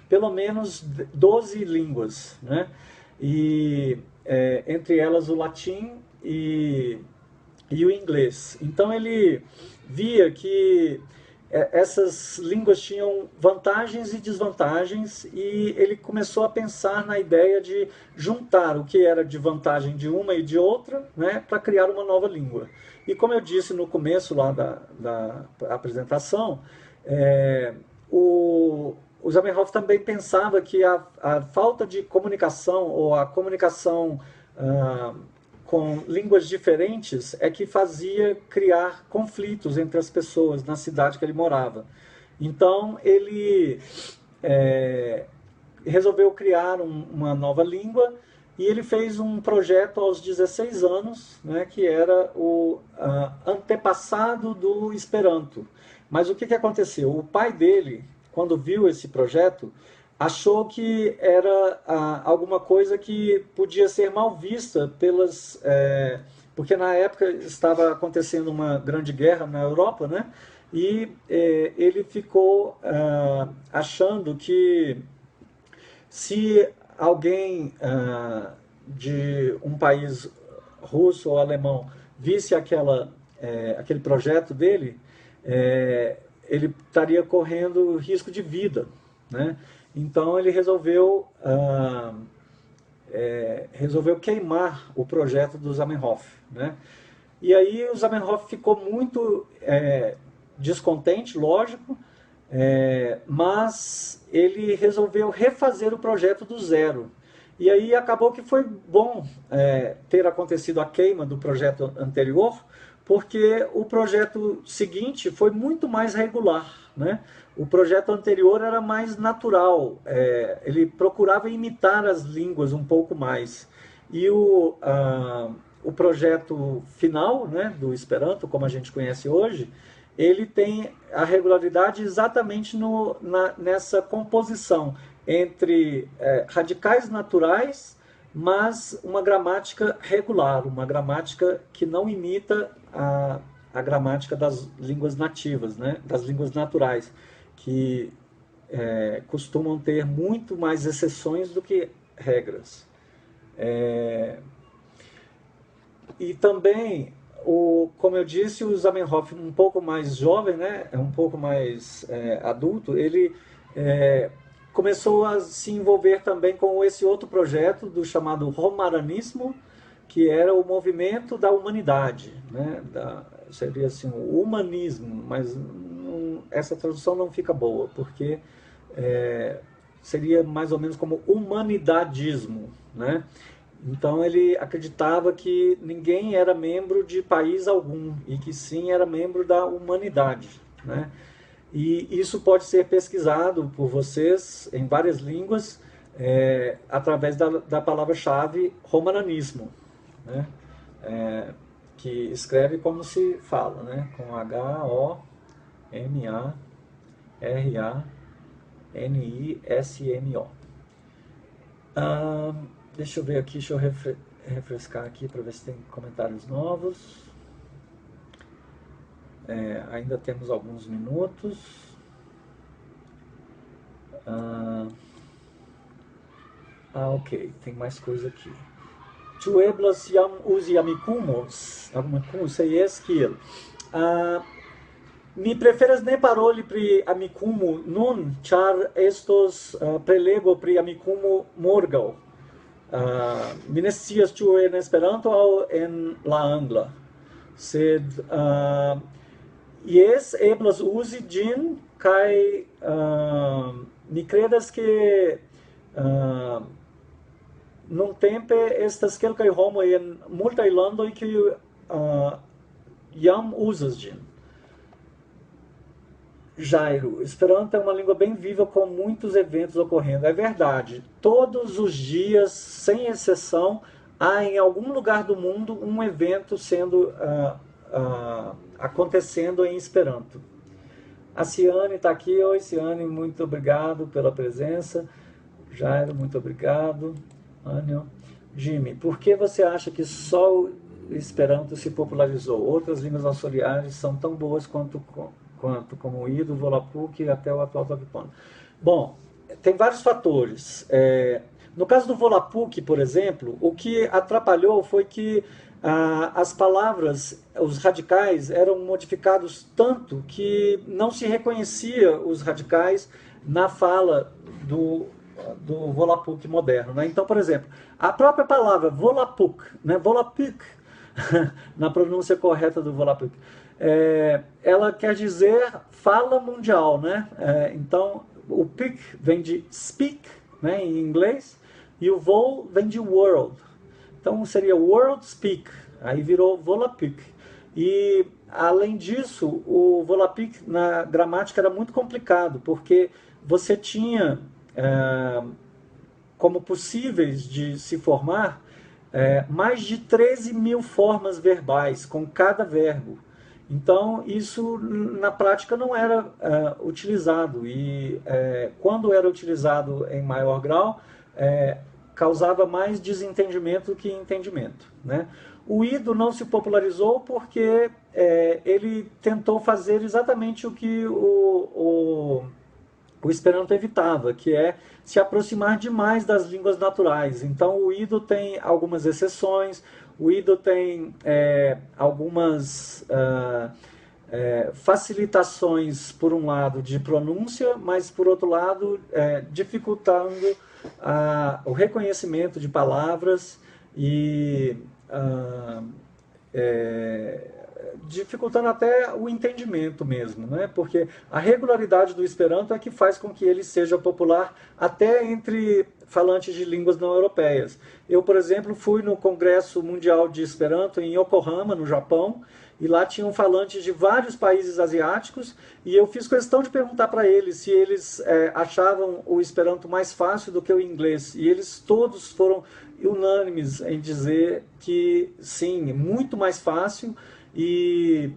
pelo menos 12 línguas, né? E entre elas o latim e o inglês. Então ele via que essas línguas tinham vantagens e desvantagens, e ele começou a pensar na ideia de juntar o que era de vantagem de uma e de outra, né, para criar uma nova língua. E como eu disse no começo lá da apresentação, o Zamenhof também pensava que a falta de comunicação, ou a comunicação com línguas diferentes, é que fazia criar conflitos entre as pessoas na cidade que ele morava. Então, ele resolveu criar uma nova língua, e ele fez um projeto aos 16 anos, né, que era o antepassado do Esperanto. Mas o que aconteceu? O pai dele, quando viu esse projeto, achou que era alguma coisa que podia ser mal vista porque na época estava acontecendo uma grande guerra na Europa, né? E ele ficou achando que se alguém de um país russo ou alemão visse aquele projeto dele, ele estaria correndo risco de vida, né? Então ele resolveu queimar o projeto do Zamenhof, né? E aí o Zamenhof ficou muito descontente, lógico, mas ele resolveu refazer o projeto do zero. E aí acabou que foi bom ter acontecido a queima do projeto anterior, porque o projeto seguinte foi muito mais regular, né? O projeto anterior era mais natural, ele procurava imitar as línguas um pouco mais. E o projeto final, né, do Esperanto, como a gente conhece hoje, ele tem a regularidade exatamente nessa composição entre radicais naturais, mas uma gramática regular, uma gramática que não imita a gramática das línguas nativas, né, das línguas naturais, que costumam ter muito mais exceções do que regras. E também, como eu disse, o Zamenhof, um pouco mais jovem, né, um pouco mais adulto, ele começou a se envolver também com esse outro projeto do chamado Romaranismo, que era o movimento da humanidade, né, seria assim, o humanismo, mas essa tradução não fica boa, porque seria mais ou menos como humanidadismo, né? Então ele acreditava que ninguém era membro de país algum, e que sim era membro da humanidade, né? E isso pode ser pesquisado por vocês em várias línguas, através da palavra-chave romaranismo, né? Que escreve como se fala, né? Com H-O-M-A-R-A-N-I-S-M-O. Deixa eu ver aqui, deixa eu refrescar aqui para ver se tem comentários novos. Ainda temos alguns minutos. Ok, tem mais coisa aqui. Tu eblas jam uzi amicumos, sei eskil. Mi preferas ne paroli pri amikumu nun, char estos prelego pri amikumu morgaŭ. Mi ne scias ĉu en Esperanto aŭ en la angla. Sed jes, eblas uzi ĝin, kaj mi kredas ke nuntempe estas kelkaj homoj en multaj landoj kiuj jam uzas ĝin. Jairo, Esperanto é uma língua bem viva com muitos eventos ocorrendo. É verdade, todos os dias, sem exceção, há em algum lugar do mundo um evento acontecendo em Esperanto. A Ciane está aqui. Oi, Ciane, muito obrigado pela presença. Jairo, muito obrigado. Anio. Jimmy, por que você acha que só o Esperanto se popularizou? Outras línguas açorianas são tão boas quanto como o Ido, o Volapük e até o atual Tokipono. Bom, tem vários fatores. No caso do Volapük, por exemplo, o que atrapalhou foi que as palavras, os radicais, eram modificados tanto que não se reconhecia os radicais na fala do Volapük moderno, né? Então, por exemplo, a própria palavra Volapük, né? Volapük, na pronúncia correta do Volapük, ela quer dizer fala mundial, né? Então, o pic vem de speak, né, em inglês, e o vol vem de world. Então, seria world speak, aí virou Volapük. E, além disso, o Volapük na gramática era muito complicado, porque você tinha como possíveis de se formar mais de 13 mil formas verbais com cada verbo. Então, isso na prática não era utilizado, e quando era utilizado em maior grau, causava mais desentendimento que entendimento, né? O Ido não se popularizou porque ele tentou fazer exatamente o que o Esperanto evitava, que é se aproximar demais das línguas naturais. Então, o Ido tem algumas exceções, o Ido tem algumas facilitações, por um lado, de pronúncia, mas, por outro lado, dificultando o reconhecimento de palavras e dificultando até o entendimento mesmo, né? Porque a regularidade do Esperanto é que faz com que ele seja popular até entre falantes de línguas não europeias. Eu, por exemplo, fui no Congresso Mundial de Esperanto em Yokohama, no Japão, e lá tinham falantes de vários países asiáticos, e eu fiz questão de perguntar para eles se eles achavam o Esperanto mais fácil do que o inglês, e eles todos foram unânimes em dizer que sim, muito mais fácil. E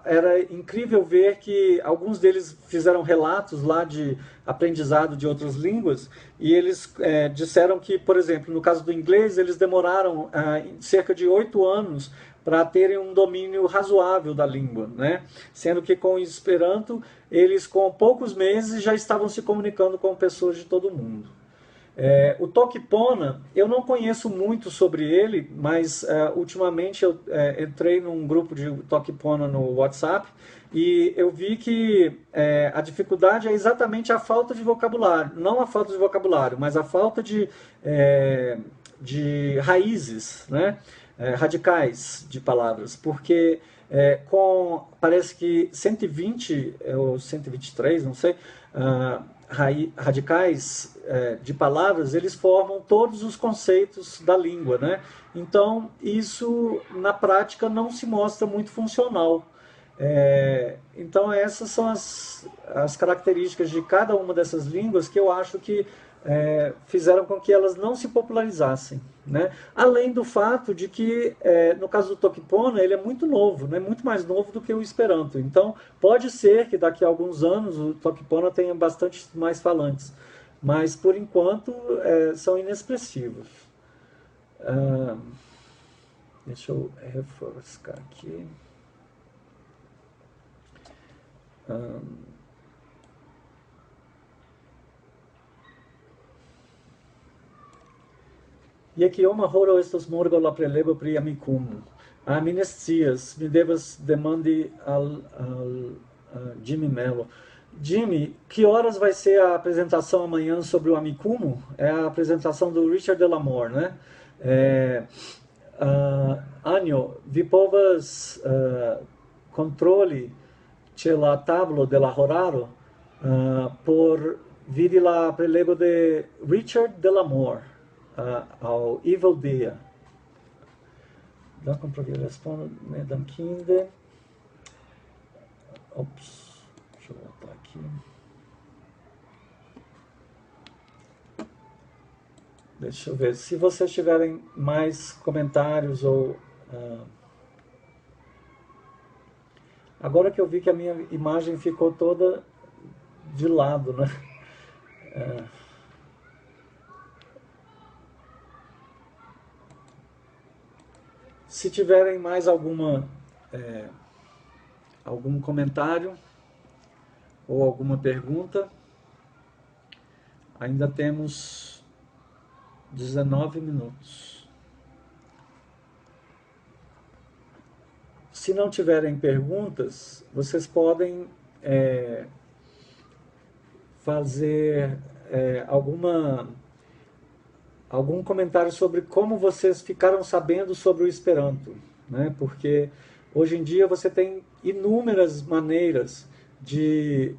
era incrível ver que alguns deles fizeram relatos lá de aprendizado de outras línguas, e eles disseram que, por exemplo, no caso do inglês, eles demoraram cerca de 8 anos para terem um domínio razoável da língua, né? Sendo que com o Esperanto, eles com poucos meses já estavam se comunicando com pessoas de todo o mundo. O Toki-Pona, eu não conheço muito sobre ele, mas ultimamente eu entrei num grupo de Toki-Pona no WhatsApp e eu vi que a dificuldade é exatamente a falta de vocabulário. Não a falta de vocabulário, mas a falta de raízes, né? Radicais de palavras, porque parece que 120 ou 123, não sei, radicais de palavras, eles formam todos os conceitos da língua, né? Então, isso na prática não se mostra muito funcional. Então, essas são as características de cada uma dessas línguas que eu acho que fizeram com que elas não se popularizassem, né? Além do fato de que, no caso do Toki-Pona, ele é muito novo, né? Muito mais novo do que o Esperanto. Então, pode ser que daqui a alguns anos o Toki-Pona tenha bastante mais falantes, mas, por enquanto, são inexpressivos. Deixa eu refrescar aqui. Jakioma horo estos morgaŭ la prelego pri Amikumu. Mi ne scias, mi devas demandi al Jimmy Mello. Jimmy, que horas vai ser a apresentação amanhã sobre o Amikumu? É a apresentação do Richard Delamore, né? Anjo, vi povas kontroli ĉe la tablo de la horaro por vidi la prelego de Richard Delamore ao Evil Dia. Dankon pro via respondo, né, dankinde. Ops, deixa eu voltar aqui. Deixa eu ver, se vocês tiverem mais comentários ou... Agora que eu vi que a minha imagem ficou toda de lado, né? Se tiverem mais algum comentário ou alguma pergunta, ainda temos 19 minutos. Se não tiverem perguntas, vocês podem fazer algum comentário sobre como vocês ficaram sabendo sobre o Esperanto, né? Porque Hoje em dia você tem inúmeras maneiras de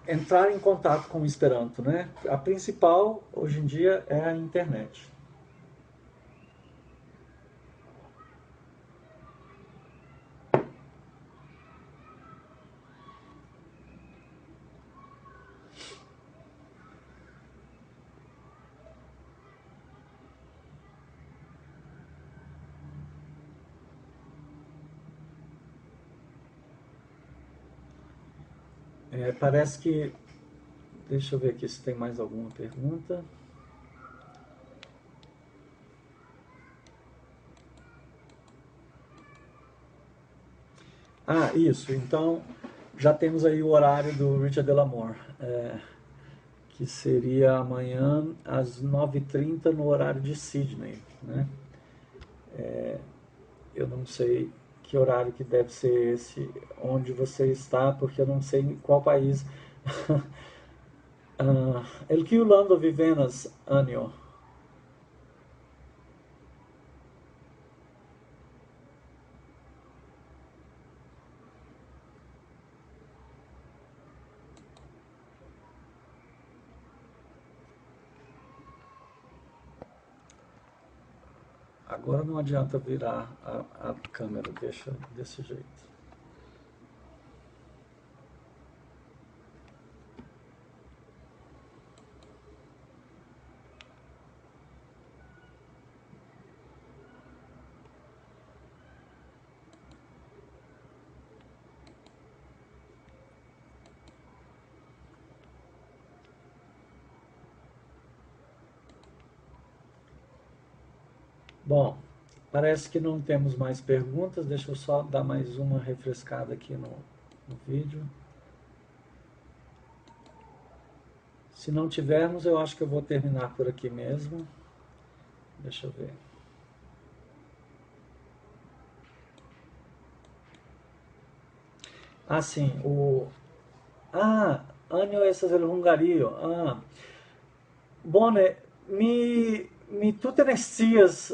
entrar em contato com o Esperanto, né? A principal hoje em dia é a internet. Parece que... Deixa eu ver aqui se tem mais alguma pergunta. Ah, isso. Então, já temos aí o horário do Richard Delamore, que seria amanhã às 9h30 no horário de Sydney, né? Eu não sei que horário que deve ser esse, onde você está, porque eu não sei em qual país. El que lando vi venas, Anio? Agora não adianta virar a câmera, deixa desse jeito. Bom, parece que não temos mais perguntas. Deixa eu só dar mais uma refrescada aqui no vídeo. Se não tivermos, eu acho que eu vou terminar por aqui mesmo. Deixa eu ver. Ah, sim, Anio essas el Hungario. Bone, mi tute ne scias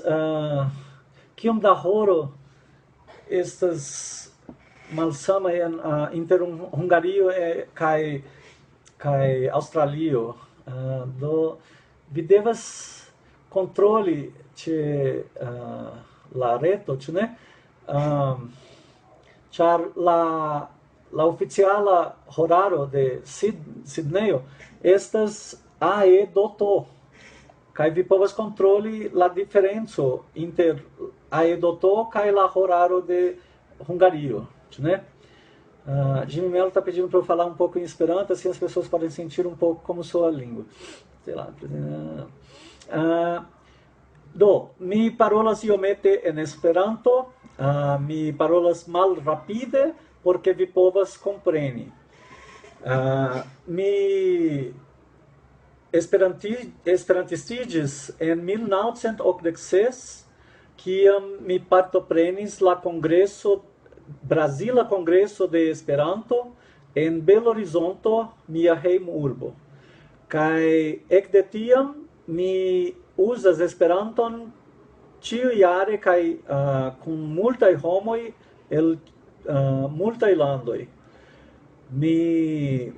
kiom da horo estas malsamaj inter Hungario kaj Aŭstralio. Do vi devas kontroli ĉe la reto, ĉu ne? Ĉar la oficiala horaro de Sidnejo estas AE doto. Kaj vi povas kontroli la diferenco inter AE doto kaj la horaro de Hungario, né? Jimmy Mello está pedindo para eu falar um pouco em Esperanto, assim as pessoas podem sentir um pouco como soa a língua. Sei lá. Mi parolas iomete en Esperanto, mi parolas mal rapide, porque vi povas kompreni. Mi esperantistiĝis en 1986, kiam mi partoprenis la kongreso, Brazila Kongreso de Esperanto en Belo Horizonto, mia hejmurbo. Kaj ekde tiam mi uzas Esperanton ĉiujare kaj kun multaj homoj el multaj landoj. Mi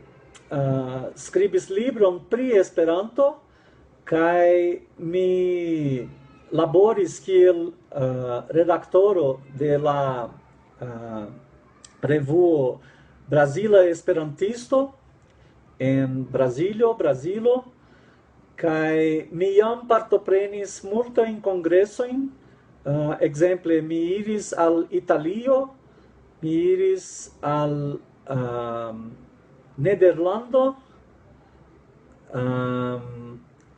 skribis libron pri Esperanto kaj mi laboris kiel redaktoro de la revuo Brazila Esperantisto en Brasilo, kaj mi jam partoprenis multajn kongresojn. Ekzemple, mi iris al Italio, mi iris al Nederlando,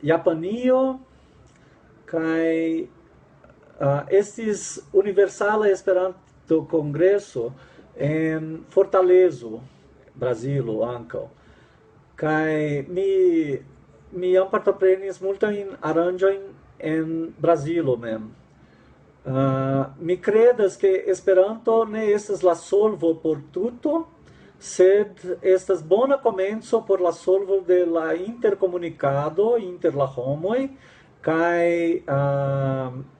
Japanio, kaj estis Universala Esperanto Kongreso en Fortalezo, Brasilo ankaŭ. Kaj mi jam partoprenis multajn aranĝojn en Brasilo mem. Mi credas ke Esperanto ne estas la solvo por tuto, sed estas bona komenco por la solvo de la interkomunikado inter la homoj, kaj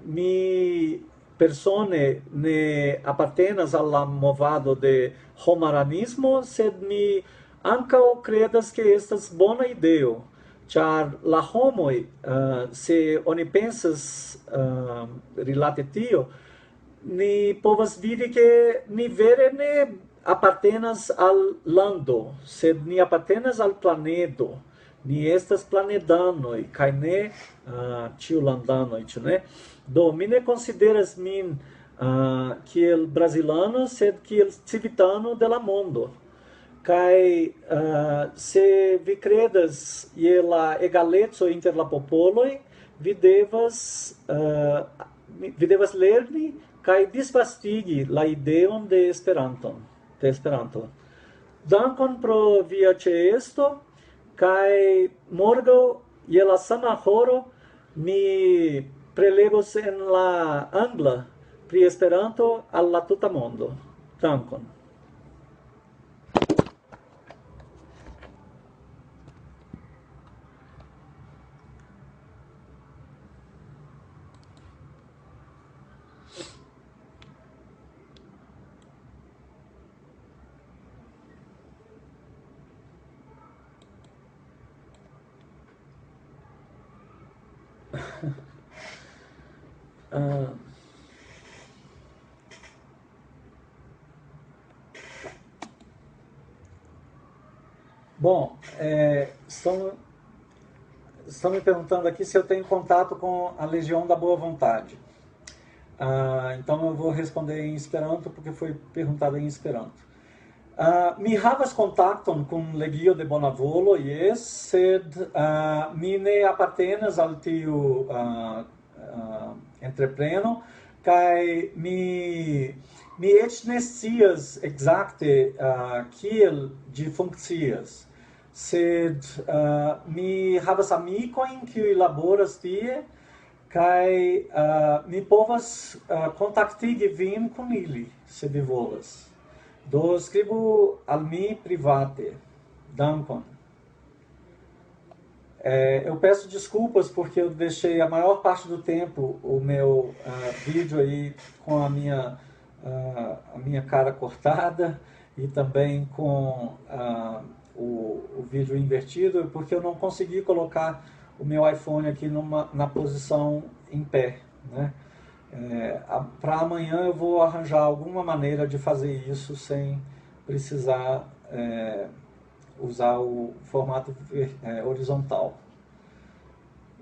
mi persone ne appartenas al movado de homaranismo, sed mi ankaŭ credas ke estas bona ideo, ĉar la homoj, se oni pensas rilate tio, ni povas vidi ke ni vere ne appartenas al lando, sed ni appartenas al planedo. Ni estas planedanoj kaj ne ĉiulandanoj, ĉu ne? Do mi ne konsideras min kiel brazilano, sed kiel civitano de la mondo. Kaj se vi kredas je la egaleco inter la popoloj, vi devas lerni kaj disvastigi la ideon de Esperanto. Dankon pro via ĉeesto, kaj morgaŭ je la sama horo mi prelegos en la angla pri Esperanto al la tuta mondo. Dankon. Bom, estão me perguntando aqui se eu tenho contato com a Legião da Boa Vontade. Então eu vou responder em Esperanto, porque foi perguntado em Esperanto. Mi havas kontakton kun Legio de Bonavolo, jes, sed mi ne apartenas al tiu entrepreno, kaj mi eĉ ne scias ekzakte kiel ĝi funkcias. Sed mi havas amikojn kiuj laboras tie, kaj mi povas kontaktigi vin kun ili, se vi volas. Do escrevo al mi private. Dankon. Eu peço desculpas porque eu deixei a maior parte do tempo o meu vídeo aí com a minha cara cortada e também com o vídeo invertido, porque eu não consegui colocar o meu iPhone aqui na posição em pé, né? Para amanhã eu vou arranjar alguma maneira de fazer isso sem precisar usar o formato horizontal.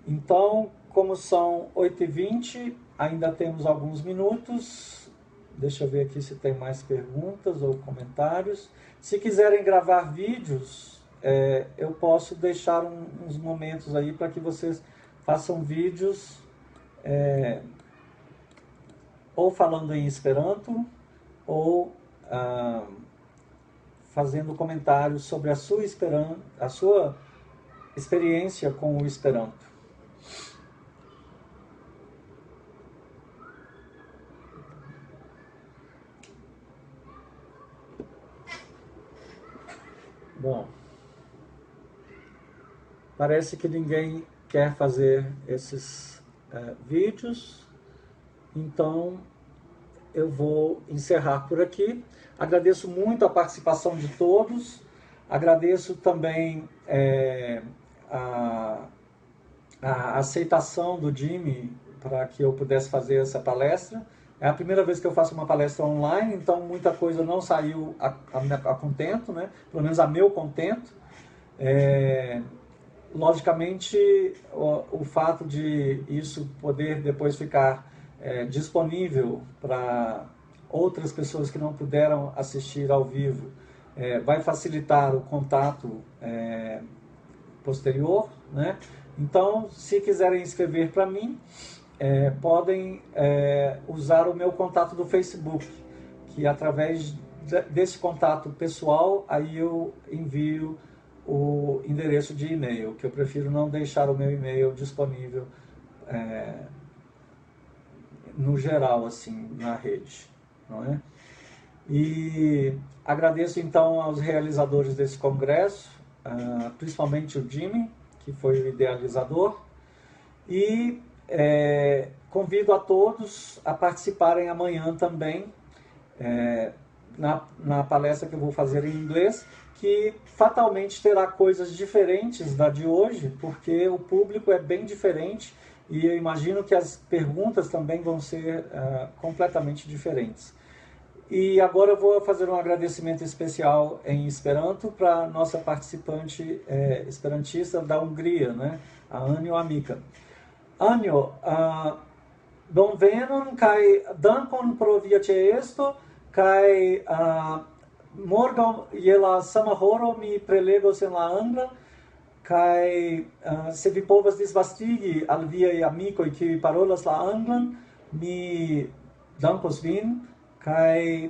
Então, como são 8h20, ainda temos alguns minutos. Deixa eu ver aqui se tem mais perguntas ou comentários. Se quiserem gravar vídeos, eu posso deixar uns momentos aí para que vocês façam vídeos ou falando em Esperanto, ou fazendo comentários sobre a sua experiência com o Esperanto. Bom, parece que ninguém quer fazer esses vídeos. Então, eu vou encerrar por aqui. Agradeço muito a participação de todos. Agradeço também a aceitação do Jimmy para que eu pudesse fazer essa palestra. É a primeira vez que eu faço uma palestra online, então muita coisa não saiu a contento, né? Pelo menos a meu contento. Logicamente, o fato de isso poder depois ficar disponível para outras pessoas que não puderam assistir ao vivo, vai facilitar o contato posterior, né? Então, se quiserem escrever para mim, podem usar o meu contato do Facebook, que através desse contato pessoal, aí eu envio o endereço de e-mail, que eu prefiro não deixar o meu e-mail disponível no geral, assim, na rede, não é? E agradeço então aos realizadores desse congresso, principalmente o Jimmy, que foi o idealizador, e Convido a todos a participarem amanhã também, na palestra que eu vou fazer em inglês, que fatalmente terá coisas diferentes da de hoje, porque o público é bem diferente e eu imagino que as perguntas também vão ser completamente diferentes. E agora eu vou fazer um agradecimento especial em Esperanto para a nossa participante esperantista da Hungria, né? A Anjo Amica. Anjo, bonvenon kaj dankon pro via ĉeesto, kaj morgaŭ je la sama horo mi prelegos en la angla, kaj se vi povas disvastigi al viaj amikoj kiuj parolas la anglan, mi dankos vin, kaj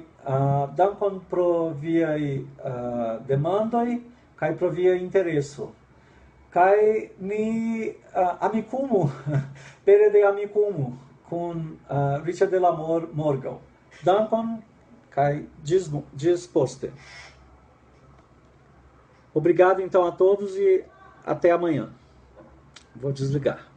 dankon pro viaj demandoj kaj pro via intereso. Kaj ni amikumu, pere de amikumu, kun Richard de la morgaŭ. Dankon kaj ĝis poste. Obrigado então a todos e até amanhã. Vou desligar.